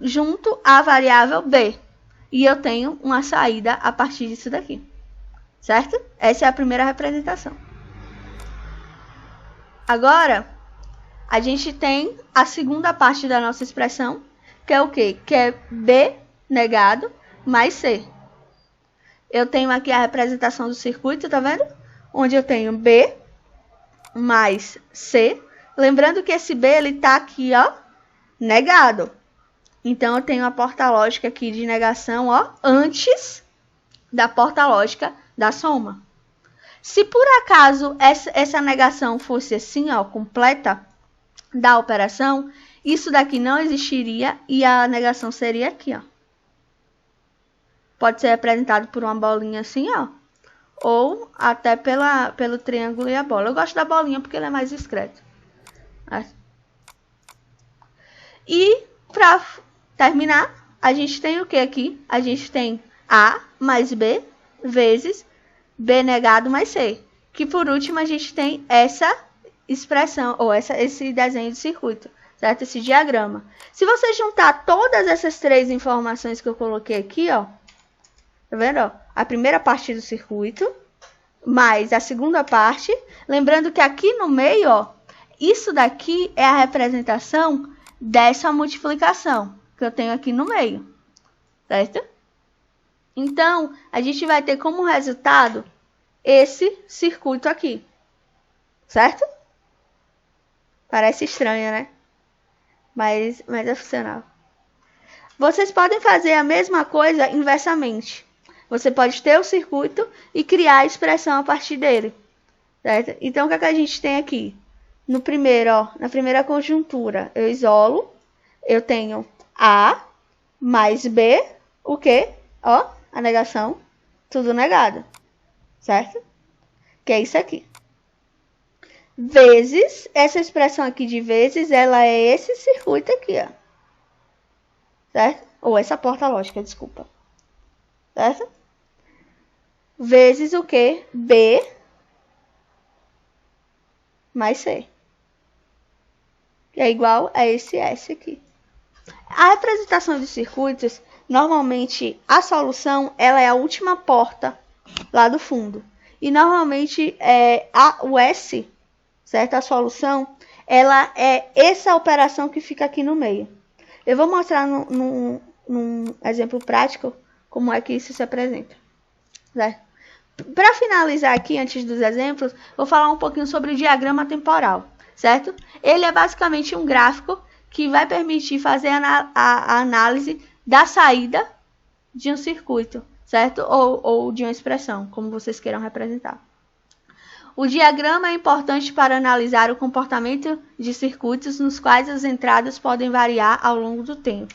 junto à variável B. E eu tenho uma saída a partir disso daqui, certo? Essa é a primeira representação. Agora, a gente tem a segunda parte da nossa expressão, que é o quê? Que é B negado mais C. Eu tenho aqui a representação do circuito, tá vendo? Onde eu tenho B mais C. Lembrando que esse B, ele tá aqui, ó, negado. Então, eu tenho a porta lógica aqui de negação, ó, antes da porta lógica da soma. Se por acaso essa negação fosse assim, ó, completa da operação, isso daqui não existiria e a negação seria aqui, ó. Pode ser representado por uma bolinha assim, ó. Ou até pelo triângulo e a bola. Eu gosto da bolinha porque ele é mais discreto. E para terminar, a gente tem o que aqui? A gente tem A mais B vezes B negado mais C. Que por último a gente tem essa expressão, ou esse desenho de circuito, certo? Esse diagrama. Se você juntar todas essas três informações que eu coloquei aqui, ó. Tá vendo, ó? A primeira parte do circuito, mais a segunda parte. Lembrando que aqui no meio, ó, isso daqui é a representação dessa multiplicação que eu tenho aqui no meio, certo? Então, a gente vai ter como resultado esse circuito aqui, certo? Parece estranho, né? Mas é funcional. Vocês podem fazer a mesma coisa inversamente. Você pode ter o circuito e criar a expressão a partir dele, certo? Então, o que é que a gente tem aqui? No primeiro, ó, na primeira conjuntura, eu isolo, eu tenho A mais B, o quê? Ó, a negação, tudo negado, certo? Que é isso aqui. Vezes, essa expressão aqui de vezes, ela é esse circuito aqui, ó. Certo? Ou essa porta lógica, desculpa. certo? Vezes o que? B mais C. Que é igual a esse S aqui. A representação de circuitos, normalmente a solução ela é a última porta lá do fundo. E normalmente o S, certo? A solução, ela é essa operação que fica aqui no meio. Eu vou mostrar num exemplo prático como é que isso se apresenta. Para finalizar aqui, antes dos exemplos, vou falar um pouquinho sobre o diagrama temporal, certo? Ele é basicamente um gráfico que vai permitir fazer a análise da saída de um circuito, certo? Ou de uma expressão, como vocês queiram representar. O diagrama é importante para analisar o comportamento de circuitos nos quais as entradas podem variar ao longo do tempo.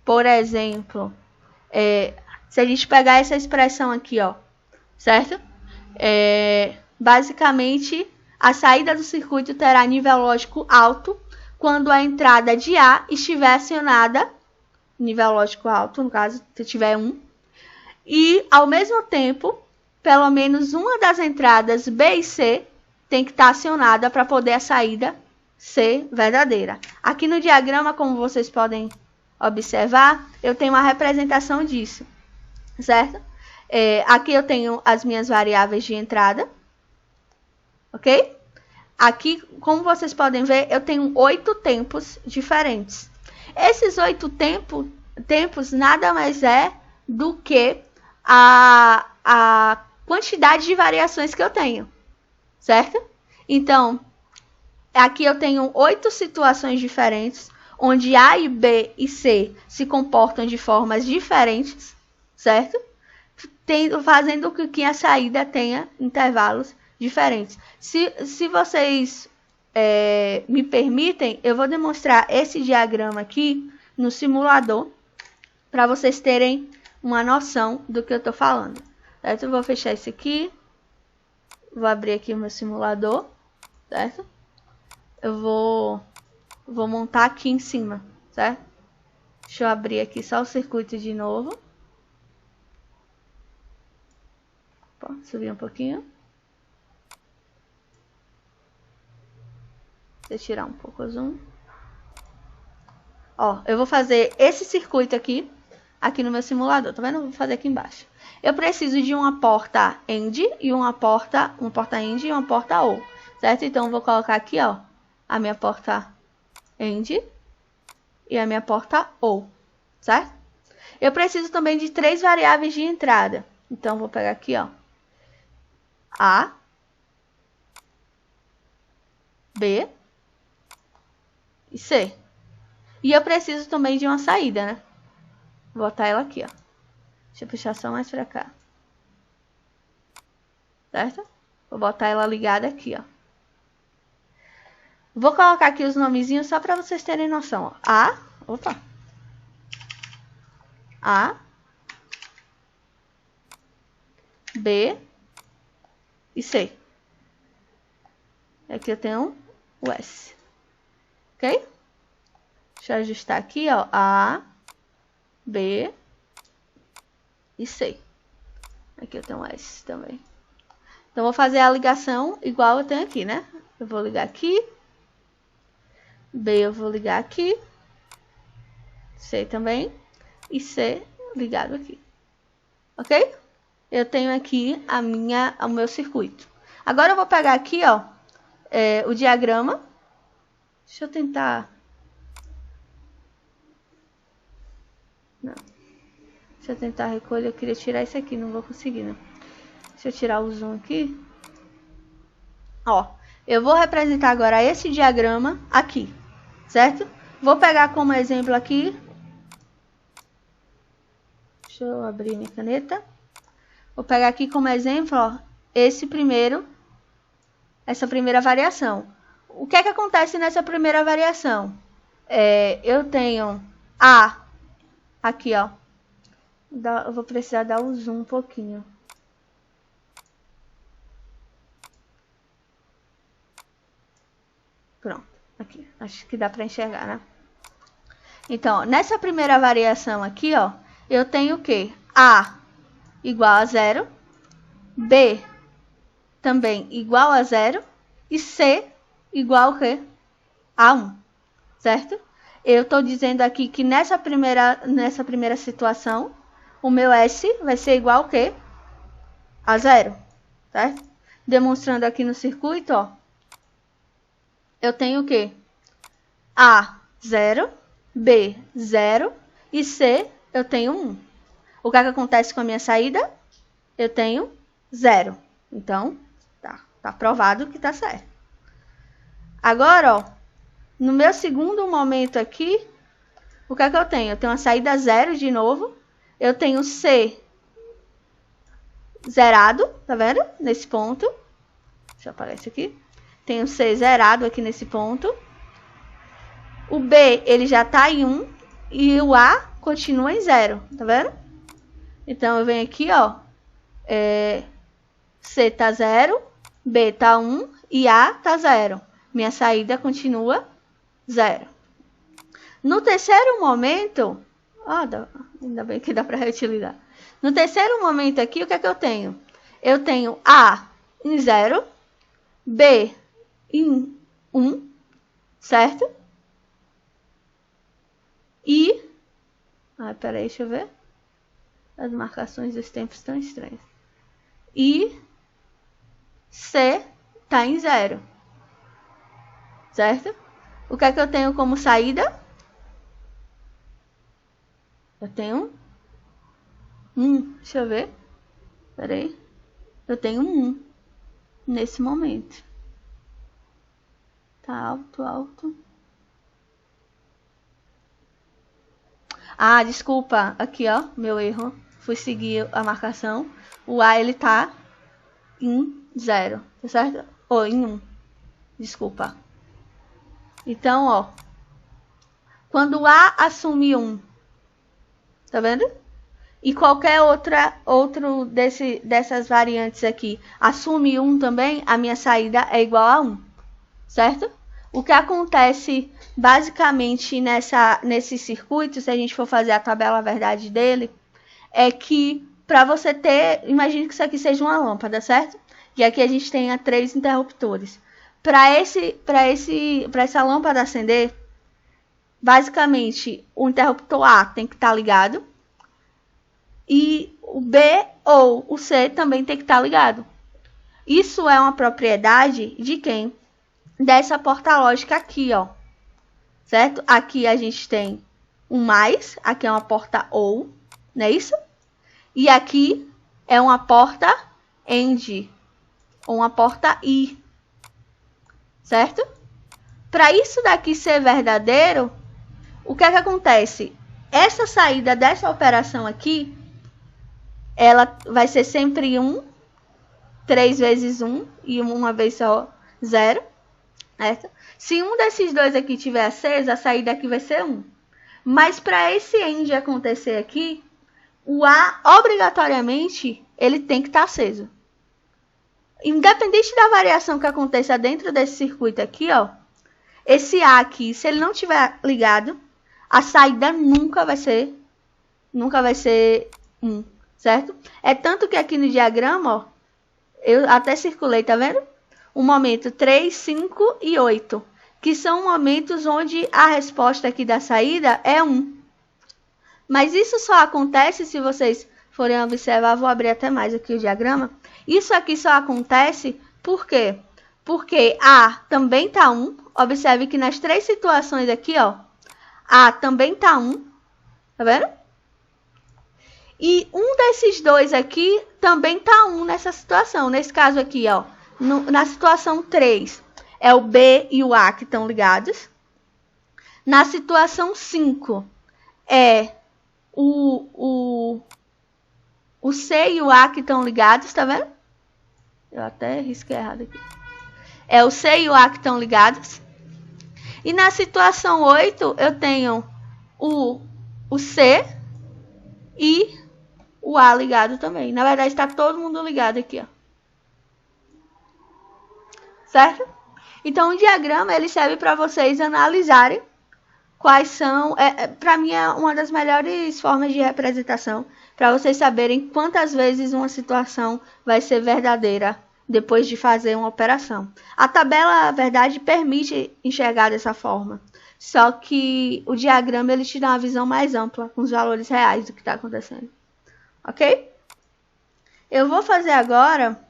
Por exemplo, se a gente pegar essa expressão aqui, ó, certo? Basicamente, a saída do circuito terá nível lógico alto quando a entrada de A estiver acionada, nível lógico alto, no caso, se tiver 1, e, ao mesmo tempo, pelo menos uma das entradas B e C tem que estar acionada para poder a saída ser verdadeira. Aqui no diagrama, como vocês podem observar, eu tenho uma representação disso, certo? Aqui eu tenho as minhas variáveis de entrada, ok? Aqui, como vocês podem ver, eu tenho 8 tempos diferentes. Esses 8 tempos nada mais é do que a quantidade de variações que eu tenho, certo? Então, aqui eu tenho 8 situações diferentes, onde A e B e C se comportam de formas diferentes, certo? Fazendo com que a saída tenha intervalos diferentes. Se vocês me permitem, eu vou demonstrar esse diagrama aqui no simulador, para vocês terem uma noção do que eu estou falando. Certo? Eu vou fechar esse aqui. Vou abrir aqui o meu simulador. Certo? Eu vou montar aqui em cima. Certo? Deixa eu abrir aqui só o circuito de novo. Opa, subir um pouquinho. Deixa eu tirar um pouco o zoom. Ó, eu vou fazer esse circuito aqui no meu simulador. Tá vendo? Eu vou fazer aqui embaixo. Eu preciso de uma porta AND e uma porta AND e uma porta OR, certo? Então, eu vou colocar aqui, ó, a minha porta AND e a minha porta OR, certo? Eu preciso também de 3 variáveis de entrada. Então, eu vou pegar aqui, ó, A, B e C. E eu preciso também de uma saída, né? Vou botar ela aqui, ó. Deixa eu puxar só mais pra cá. Certo? Vou botar ela ligada aqui, ó. Vou colocar aqui os nomezinhos só para vocês terem noção, ó. A, B e C. Aqui eu tenho o S. Ok? Deixa eu ajustar aqui, ó. A, B e C. Aqui eu tenho um S também. Então, vou fazer a ligação igual eu tenho aqui, né? Eu vou ligar aqui. B eu vou ligar aqui. C também. E C ligado aqui. Ok? Eu tenho aqui o meu circuito. Agora, eu vou pegar aqui, ó, o diagrama. Deixa eu tentar... Não. Deixa eu tentar recolher. Eu queria tirar isso aqui, não vou conseguir, né? Deixa eu tirar o zoom aqui. Ó, eu vou representar agora esse diagrama aqui, certo? Vou pegar como exemplo aqui. Deixa eu abrir minha caneta. Vou pegar aqui como exemplo, ó, essa primeira variação. O que é que acontece nessa primeira variação? Eu tenho A aqui, ó. Eu vou precisar dar o zoom um pouquinho. Pronto, aqui. Acho que dá para enxergar, né? Então, nessa primeira variação aqui, ó, eu tenho o quê? A igual a 0, B também igual a 0 e C igual a quê? A 1, certo? Eu estou dizendo aqui que nessa primeira situação, o meu S vai ser igual a quê? A 0, certo? Demonstrando aqui no circuito, ó, eu tenho o quê? A, 0, B, 0 e C, eu tenho 1. O que é que acontece com a minha saída? Eu tenho 0. Então, tá provado que tá certo. Agora, ó, no meu segundo momento aqui, o que é que eu tenho? Eu tenho a saída 0 de novo. Eu tenho C zerado, tá vendo? Nesse ponto. Deixa eu apagar isso aqui. Tenho C zerado aqui nesse ponto. O B, ele já tá em 1 e o A continua em 0, tá vendo? Então, eu venho aqui, ó. C tá 0, B tá 1 e A tá 0. Minha saída continua 0. No terceiro momento, ainda bem que dá para reutilizar. No terceiro momento aqui, o que é que eu tenho? Eu tenho A em 0, B em 1, certo? E, peraí, deixa eu ver. As marcações dos tempos estão estranhas. E C tá em 0, certo? O que é que eu tenho como saída? Eu tenho 1. Deixa eu ver. Peraí. Eu tenho 1 nesse momento. Tá alto. Desculpa. Aqui, ó. Meu erro. Fui seguir a marcação. O A, ele tá em 0. Tá certo? Ou em 1. Desculpa. Então, ó. Quando o A assume 1. Tá vendo? E qualquer outro dessas variantes aqui assume 1 também, a minha saída é igual a 1, certo? O que acontece basicamente nesse circuito, se a gente for fazer a tabela verdade dele, é que para você ter, imagine que isso aqui seja uma lâmpada, certo? E aqui a gente tenha 3 interruptores. Para essa lâmpada acender, basicamente, o interruptor A tem que estar ligado e o B ou o C também tem que estar ligado. Isso é uma propriedade de quem? Dessa porta lógica aqui, ó. Certo? Aqui a gente tem um mais, aqui é uma porta OU, não é isso? E aqui é uma porta AND, ou uma porta I, certo? Para isso daqui ser verdadeiro, o que é que acontece? Essa saída dessa operação aqui, ela vai ser sempre 1, 3 vezes 1 e uma vez só 0, certo? Se um desses dois aqui tiver aceso, a saída aqui vai ser 1. Mas para esse AND acontecer aqui, o A, obrigatoriamente, ele tem que estar aceso. Independente da variação que aconteça dentro desse circuito aqui, ó, esse A aqui, se ele não tiver ligado, a saída nunca vai ser 1, certo? É tanto que aqui no diagrama, ó, eu até circulei, tá vendo? O momento 3, 5 e 8, que são momentos onde a resposta aqui da saída é 1. Mas isso só acontece se vocês forem observar, vou abrir até mais aqui o diagrama. Isso aqui só acontece por quê? Porque A também tá 1. Observe que nas 3 situações aqui, ó, A também tá 1. Tá vendo? E um desses dois aqui também tá 1 nessa situação. Nesse caso aqui, ó, na situação 3, é o B e o A que estão ligados. Na situação 5, é o C e o A que estão ligados, tá vendo? Eu até risquei errado aqui. É o C e o A que estão ligados. E na situação 8, eu tenho o C e o A ligado também. Na verdade, está todo mundo ligado aqui, ó. Certo? Então, o diagrama ele serve para vocês analisarem quais são... para mim, é uma das melhores formas de representação para vocês saberem quantas vezes uma situação vai ser verdadeira depois de fazer uma operação. A tabela, na verdade, permite enxergar dessa forma. Só que o diagrama ele te dá uma visão mais ampla, com os valores reais do que está acontecendo. Ok? Eu vou fazer agora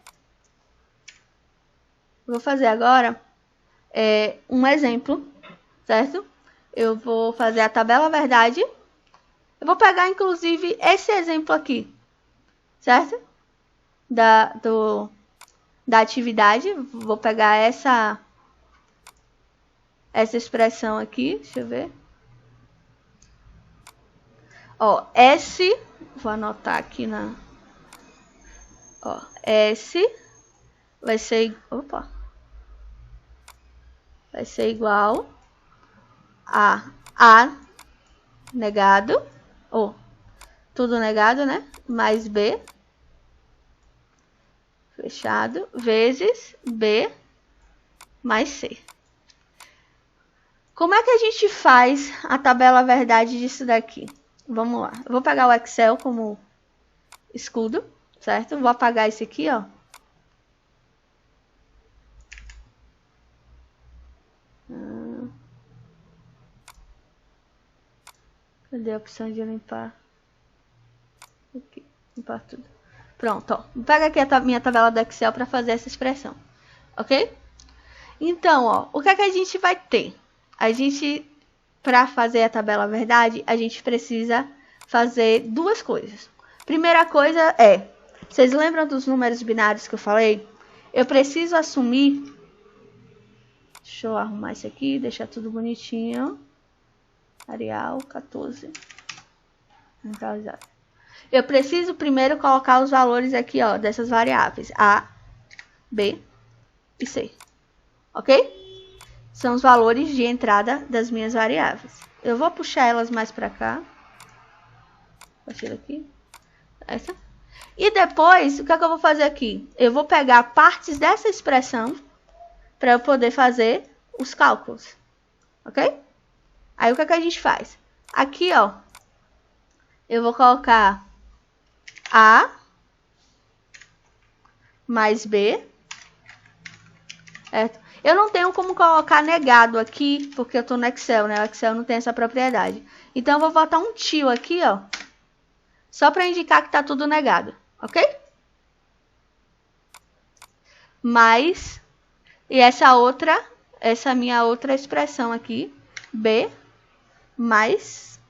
um exemplo, certo? Eu vou fazer a tabela verdade. Eu vou pegar, inclusive, esse exemplo aqui, certo? Da atividade. Vou pegar essa expressão aqui. Deixa eu ver. Ó, S. Vou anotar aqui na... Ó, S vai ser... Opa! Vai ser igual a negado, ou tudo negado, né? Mais B, fechado, vezes B mais C. Como é que a gente faz a tabela verdade disso daqui? Vamos lá. Eu vou pegar o Excel como escudo, certo? Vou apagar esse aqui, ó. Cadê a opção de limpar? Aqui, limpar tudo. Pronto, ó. Vou pegar aqui a minha tabela do Excel para fazer essa expressão. Ok? Então, ó, o que é que a gente vai ter? A gente, para fazer a tabela verdade, a gente precisa fazer duas coisas. Primeira coisa é, vocês lembram dos números binários que eu falei? Eu preciso assumir... Deixa eu arrumar isso aqui, deixar tudo bonitinho. Arial 14. Eu preciso primeiro colocar os valores aqui, ó, dessas variáveis. A, B e C. Ok? São os valores de entrada das minhas variáveis. Eu vou puxar elas mais para cá. Vou tirar aqui. Essa. E depois, o que é que eu vou fazer aqui? Eu vou pegar partes dessa expressão para eu poder fazer os cálculos. Ok? Aí o que é que a gente faz? Aqui, ó, eu vou colocar A mais B, certo? Eu não tenho como colocar negado aqui, porque eu estou no Excel, né? O Excel não tem essa propriedade. Então, eu vou botar um tio aqui, ó, só para indicar que está tudo negado, ok? Mais, e essa minha outra expressão aqui, B mais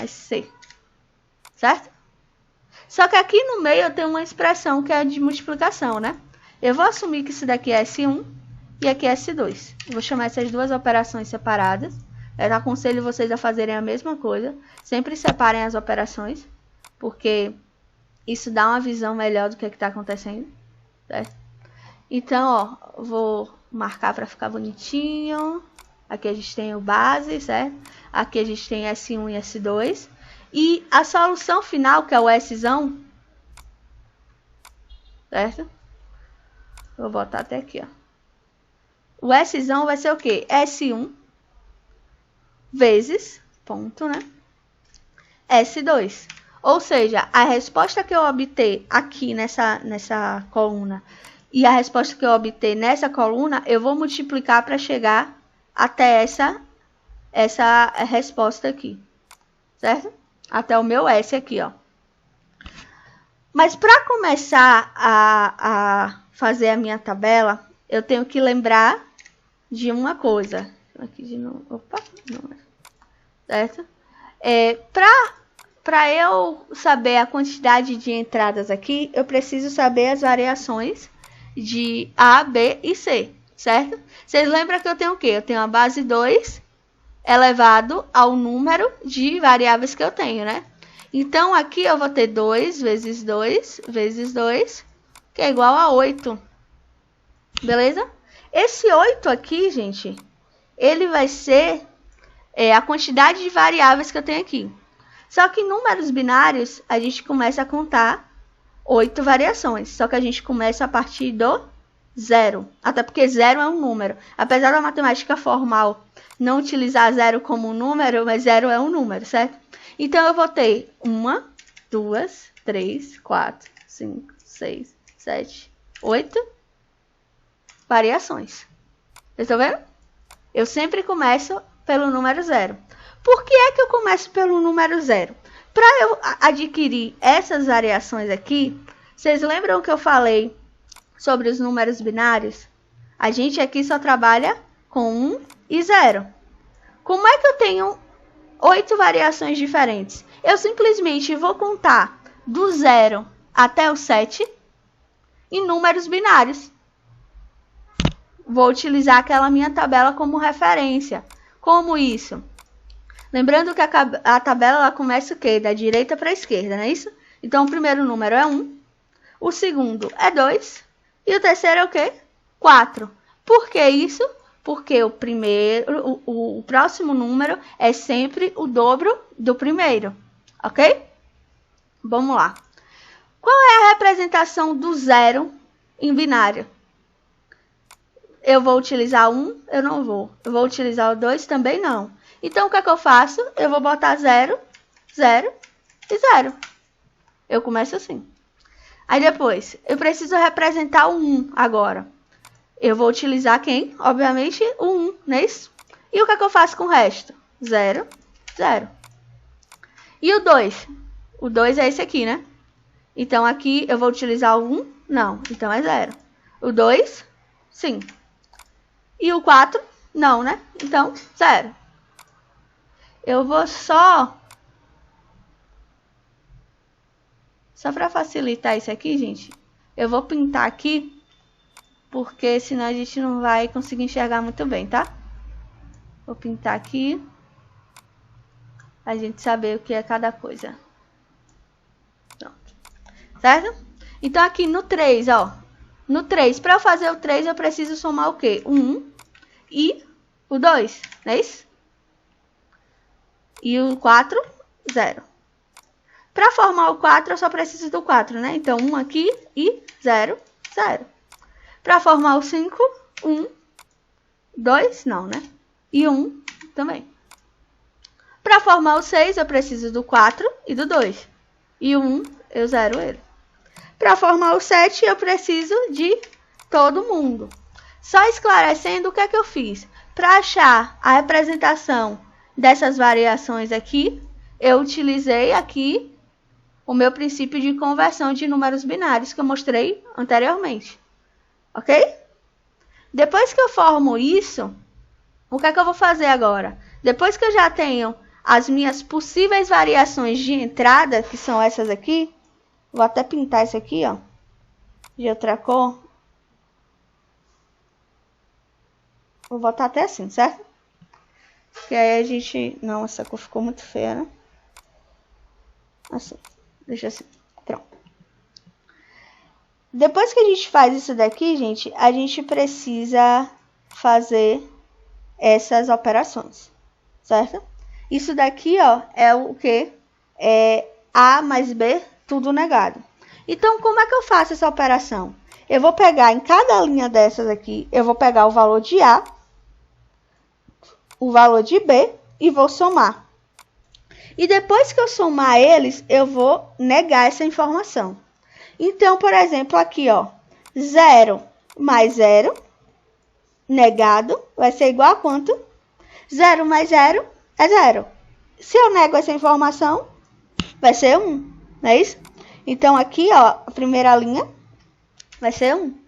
C, certo? Só que aqui no meio eu tenho uma expressão que é de multiplicação, né? Eu vou assumir que isso daqui é S1 e aqui é S2. Eu vou chamar essas duas operações separadas. Eu aconselho vocês a fazerem a mesma coisa. Sempre separem as operações, porque isso dá uma visão melhor do que está acontecendo, certo? Então, ó, vou marcar para ficar bonitinho. Aqui a gente tem o base, certo? Aqui a gente tem S1 e S2. E a solução final, que é o Szão, certo? Vou botar até aqui, ó. O Szão vai ser o quê? S1 vezes, ponto, né? S2. Ou seja, a resposta que eu obter aqui nessa coluna e a resposta que eu obter nessa coluna, eu vou multiplicar para chegar até essa resposta aqui, certo? Até o meu S aqui, ó. Mas para começar a fazer a minha tabela, eu tenho que lembrar de uma coisa. Aqui de novo. Opa, não é. Certo? Para eu saber a quantidade de entradas aqui, eu preciso saber as variações de A, B e C, certo? Vocês lembram que eu tenho o quê? Eu tenho a base 2 elevado ao número de variáveis que eu tenho, né? Então, aqui eu vou ter 2 vezes 2 vezes 2, que é igual a 8. Beleza? Esse 8 aqui, gente, ele vai ser a quantidade de variáveis que eu tenho aqui. Só que em números binários, a gente começa a contar 8 variações. Só que a gente começa a partir do 0. Até porque 0 é um número. Apesar da matemática formal não utilizar 0 como um número, mas 0 é um número, certo? Então, eu vou ter 1, 2, 3, 4, 5, 6, 7, 8 variações. Vocês estão vendo? Eu sempre começo pelo número 0. Por que é que eu começo pelo número 0? Para eu adquirir essas variações aqui, vocês lembram que eu falei sobre os números binários? A gente aqui só trabalha com 1 e 0. Como é que eu tenho 8 variações diferentes? Eu simplesmente vou contar do 0 até o 7 em números binários. Vou utilizar aquela minha tabela como referência. Como isso? Lembrando que a tabela ela começa o quê? Da direita para a esquerda, não é isso? Então, o primeiro número é 1, o segundo é 2 e o terceiro é o quê? 4. Por que isso? Porque o próximo número é sempre o dobro do primeiro, ok? Vamos lá. Qual é a representação do 0 em binário? Eu vou utilizar 1? Eu não vou. Eu vou utilizar o 2? Também não. Então, o que é que eu faço? Eu vou botar 0, 0 e 0. Eu começo assim. Aí depois, eu preciso representar o 1 agora. Eu vou utilizar quem? Obviamente, o 1, não é isso? E o que é que eu faço com o resto? 0, 0. E o 2? O 2 é esse aqui, né? Então, aqui eu vou utilizar o 1? Não. Então, é 0. O 2? Sim. E o 4? Não, né? Então, 0. Eu vou só para facilitar isso aqui, gente, eu vou pintar aqui, porque senão a gente não vai conseguir enxergar muito bem, tá? Vou pintar aqui, a gente saber o que é cada coisa. Pronto. Certo? Então, aqui no 3, ó. No 3, para eu fazer o 3, eu preciso somar o quê? O 1 e o 2, não é isso? E o 4, 0. Para formar o 4, eu só preciso do 4, né? Então, 1 aqui e 0, 0. Para formar o 5, 1, 2, não, né? E 1 também. Para formar o 6, eu preciso do 4 e do 2. E o 1, eu zero ele. Para formar o 7, eu preciso de todo mundo. Só esclarecendo o que é que eu fiz. Para achar a representação dessas variações aqui, eu utilizei aqui o meu princípio de conversão de números binários que eu mostrei anteriormente. Ok? Depois que eu formo isso, o que é que eu vou fazer agora? Depois que eu já tenho as minhas possíveis variações de entrada, que são essas aqui, vou até pintar isso aqui, ó, de outra cor. Vou botar até assim, certo? Que aí a gente... Não, essa cor ficou muito feia, né? Assim. Deixa assim. Pronto. Depois que a gente faz isso daqui, gente, a gente precisa fazer essas operações, certo? Isso daqui, ó, é o que? É A mais B, tudo negado. Então, como é que eu faço essa operação? Eu vou pegar em cada linha dessas aqui, eu vou pegar o valor de A, o valor de B e vou somar. E depois que eu somar eles, eu vou negar essa informação. Então, por exemplo, aqui, ó, 0 mais 0, negado, vai ser igual a quanto? 0 mais 0 é 0. Se eu nego essa informação, vai ser 1, não é isso? Então, aqui, ó, a primeira linha vai ser 1.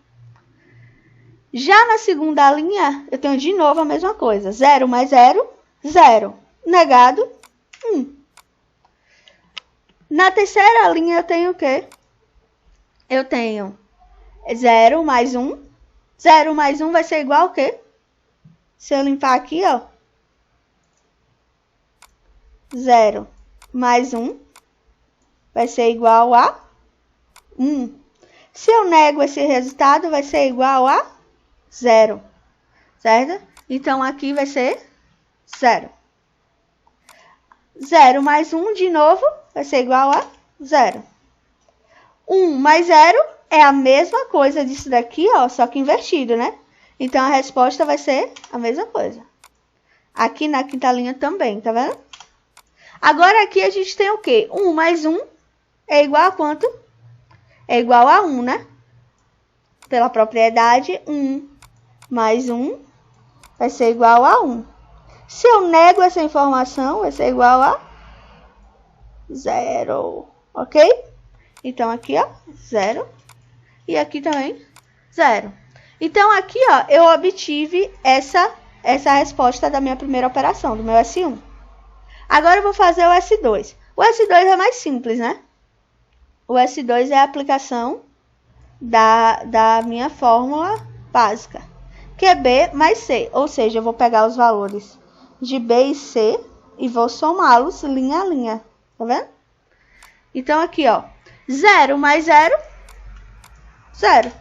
Já na segunda linha, eu tenho de novo a mesma coisa. 0 mais 0, 0. Negado, 1. Na terceira linha, eu tenho o quê? Eu tenho 0 mais 1. 0 mais 1 vai ser igual a quê? Se eu limpar aqui, ó. 0 mais 1 vai ser igual a 1. Se eu nego esse resultado, vai ser igual a 0. Certo? Então, aqui vai ser 0. 0 mais 1, de novo, vai ser igual a 0. 1 mais 0 é a mesma coisa disso daqui, ó, só que invertido, né? Então, a resposta vai ser a mesma coisa. Aqui na quinta linha também, tá vendo? Agora aqui a gente tem o quê? 1 mais 1 é igual a quanto? É igual a 1, né? Pela propriedade, 1 mais 1 vai ser igual a 1. Se eu nego essa informação, vai ser igual a 0, ok? Então, aqui, ó, 0. E aqui também, 0. Então, aqui, ó, eu obtive essa resposta da minha primeira operação, do meu S1. Agora, eu vou fazer o S2. O S2 é mais simples, né? O S2 é a aplicação da minha fórmula básica, que é B mais C. Ou seja, eu vou pegar os valores de B e C e vou somá-los linha a linha. Tá vendo? Então, aqui, ó. 0 mais 0, 0.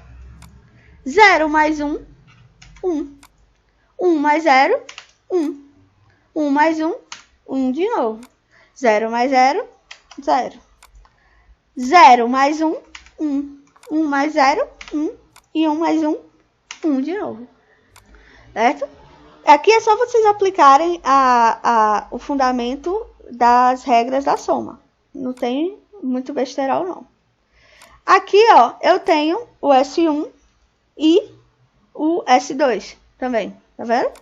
0 mais 1, 1. 1 mais 0, 1. 1 mais 1, 1 de novo. 0 mais 0, 0. 0 mais 1, 1. 1 mais 0, 1. E 1 mais 1, 1 de novo. Certo? Aqui é só vocês aplicarem o fundamento das regras da soma. Não tem muito besterol, não. Aqui, ó, eu tenho o S1 e o S2 também. Tá vendo?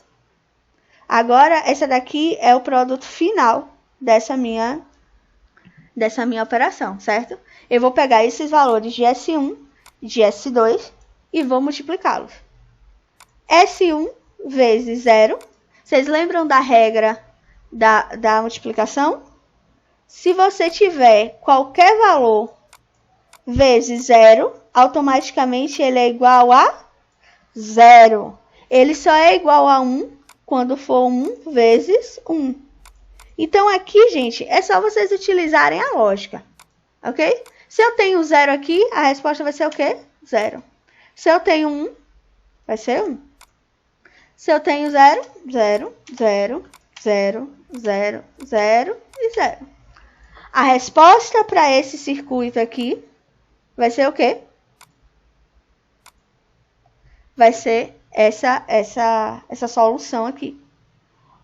Agora, essa daqui é o produto final dessa minha operação, certo? Eu vou pegar esses valores de S1 e de S2 e vou multiplicá-los. S1 vezes 0. Vocês lembram da regra da multiplicação? Se você tiver qualquer valor vezes 0, automaticamente ele é igual a 0. Ele só é igual a 1 quando for 1 vezes 1. Então, aqui, gente, é só vocês utilizarem a lógica, ok? Se eu tenho 0 aqui, a resposta vai ser o quê? 0. Se eu tenho 1, vai ser 1. Se eu tenho 0, 0, 0, 0, 0, 0 e 0. A resposta para esse circuito aqui vai ser o quê? Vai ser essa solução aqui.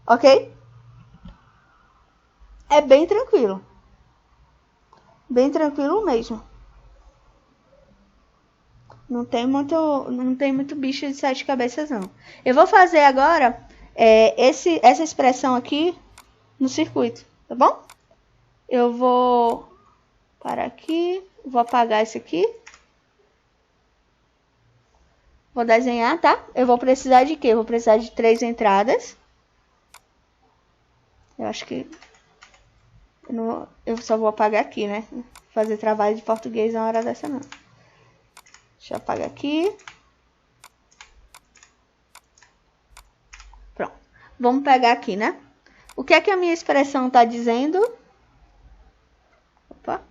Ok? É bem tranquilo. Bem tranquilo mesmo. Não tem muito bicho de 7 cabeças, não. Eu vou fazer agora essa expressão aqui no circuito, tá bom? Eu vou parar aqui, vou apagar isso aqui. Vou desenhar, tá? Eu vou precisar de quê? Eu vou precisar de 3 entradas. Eu acho que eu só vou apagar aqui, né? Fazer trabalho de português na hora dessa, não. Deixa eu apagar aqui. Pronto. Vamos pegar aqui, né? O que é que a minha expressão está dizendo? Opa.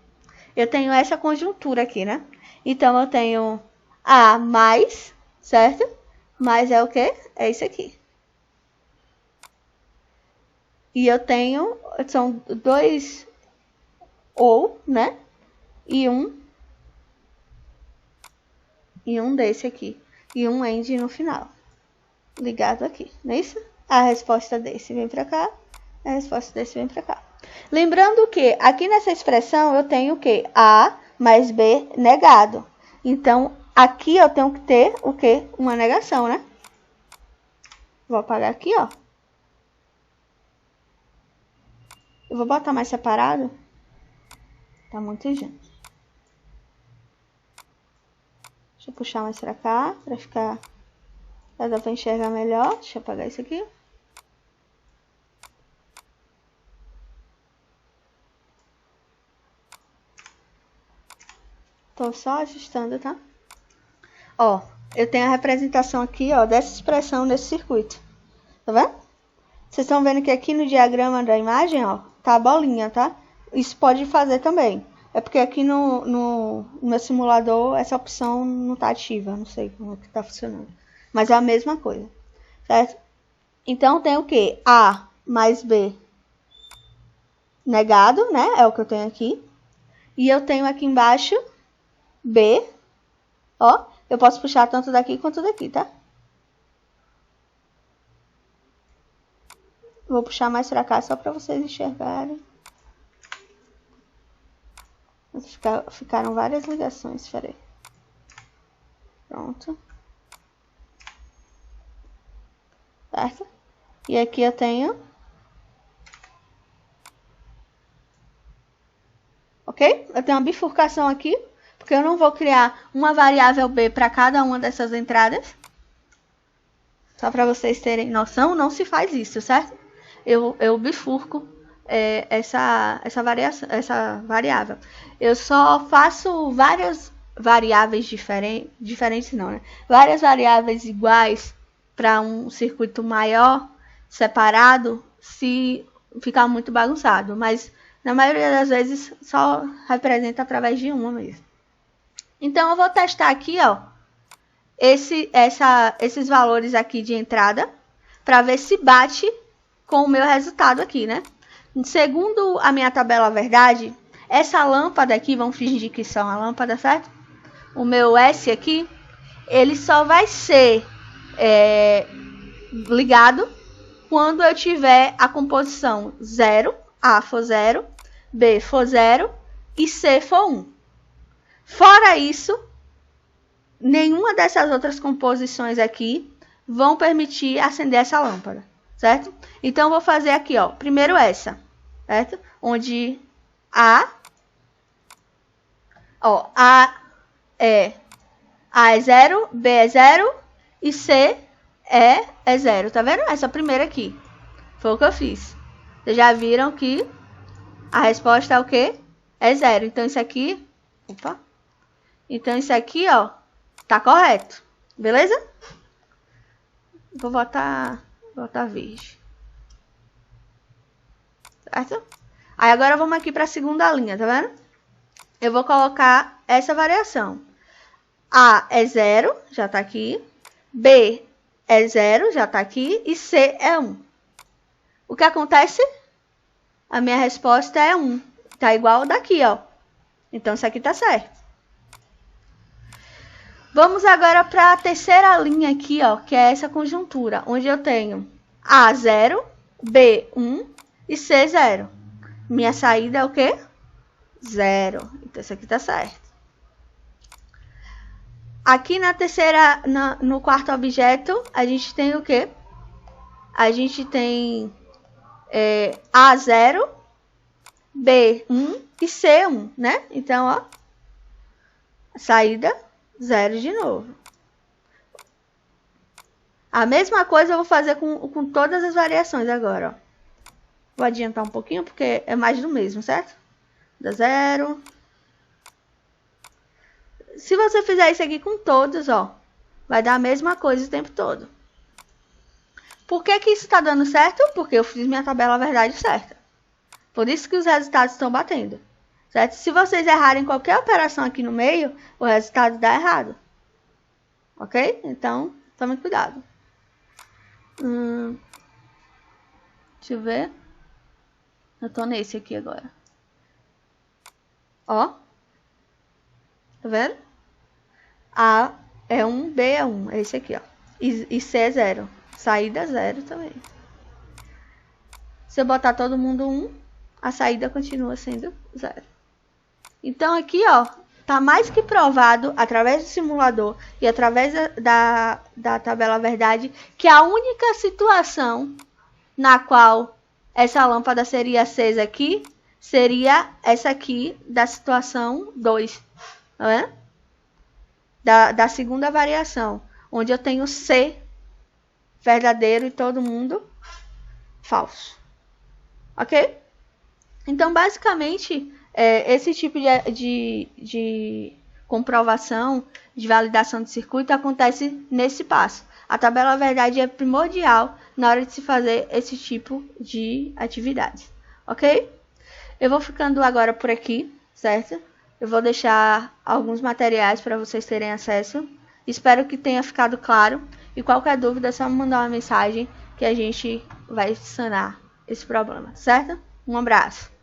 Eu tenho essa conjuntura aqui, né? Então, eu tenho A mais, certo? Mais é o quê? É isso aqui. E eu tenho, são 2 ou, né? E um desse aqui. E um end no final. Ligado aqui, não é isso? A resposta desse vem para cá. A resposta desse vem para cá. Lembrando que aqui nessa expressão eu tenho o quê? A mais B negado. Então, aqui eu tenho que ter o quê? Uma negação, né? Vou apagar aqui, ó. Eu vou botar mais separado. Tá muito gente. Deixa eu puxar mais pra cá, pra ficar... Pra dar pra enxergar melhor. Deixa eu apagar isso aqui. Tô só ajustando, tá? Ó, eu tenho a representação aqui, ó, dessa expressão nesse circuito. Tá vendo? Vocês estão vendo que aqui no diagrama da imagem, ó, tá a bolinha, tá? Isso pode fazer também. É porque aqui no meu simulador essa opção não tá ativa. Não sei como é que tá funcionando. Mas é a mesma coisa, certo? Então, tem o quê? A mais B negado, né? É o que eu tenho aqui. E eu tenho aqui embaixo B. Ó, eu posso puxar tanto daqui quanto daqui, tá? Vou puxar mais pra cá só pra vocês enxergarem. Ficaram várias ligações, espera aí. Pronto. Certo? E aqui eu tenho... Ok? Eu tenho uma bifurcação aqui, porque eu não vou criar uma variável b para cada uma dessas entradas. Só para vocês terem noção, não se faz isso, certo? Eu bifurco essa variável. Eu só faço várias variáveis diferentes não, né? Várias variáveis iguais para um circuito maior, separado, se ficar muito bagunçado. Mas na maioria das vezes só representa através de uma mesmo. Então eu vou testar aqui, ó, esses valores aqui de entrada, para ver se bate com o meu resultado aqui, né? Segundo a minha tabela verdade, essa lâmpada aqui, vamos fingir que são a lâmpada, certo? O meu S aqui, ele só vai ser ligado quando eu tiver a composição 0, A for 0, B for 0 e C for 1. Fora isso, nenhuma dessas outras composições aqui vão permitir acender essa lâmpada, certo? Então, eu vou fazer aqui, ó, primeiro essa, certo? Onde A é 0, B é 0 e C é 0, tá vendo? Essa primeira aqui, foi o que eu fiz. Vocês já viram que a resposta é o quê? É 0. Então, isso aqui, então isso aqui, ó, tá correto, beleza? Vou botar verde. Certo? Aí agora vamos aqui para a segunda linha, tá vendo? Eu vou colocar essa variação. A é 0, já tá aqui. B é 0, já tá aqui. E C é 1. O que acontece? A minha resposta é 1. Tá igual daqui, ó. Então, isso aqui tá certo. Vamos agora para a terceira linha aqui, ó, que é essa conjuntura, onde eu tenho A 0, B 1 e C 0. Minha saída é o quê? 0. Então, isso aqui tá certo. Aqui na terceira, no quarto objeto, a gente tem o quê? A gente tem A 0, B 1 e C 1, né? Então, ó, saída 0 de novo. A mesma coisa eu vou fazer com todas as variações agora, ó. Vou adiantar um pouquinho, porque é mais do mesmo, certo? Dá 0. Se você fizer isso aqui com todos, ó, vai dar a mesma coisa o tempo todo. Por que que isso está dando certo? Porque eu fiz minha tabela verdade certa. Por isso que os resultados estão batendo. Certo? Se vocês errarem qualquer operação aqui no meio, o resultado dá errado. Ok? Então, tome cuidado. Deixa eu ver. Eu tô nesse aqui agora. Ó. Tá vendo? A é 1, B é 1. É esse aqui, ó. E C é 0. Saída 0 também. Se eu botar todo mundo 1, a saída continua sendo 0. Então, aqui, ó, tá mais que provado, através do simulador e através da tabela verdade, que a única situação na qual essa lâmpada seria acesa aqui, seria essa aqui da situação 2, tá vendo? Da segunda variação, onde eu tenho C verdadeiro e todo mundo falso. Ok? Então, basicamente, esse tipo de comprovação, de validação de circuito acontece nesse passo. A tabela verdade é primordial na hora de se fazer esse tipo de atividade, ok? Eu vou ficando agora por aqui, certo? Eu vou deixar alguns materiais para vocês terem acesso. Espero que tenha ficado claro. E qualquer dúvida é só me mandar uma mensagem que a gente vai sanar esse problema, certo? Um abraço!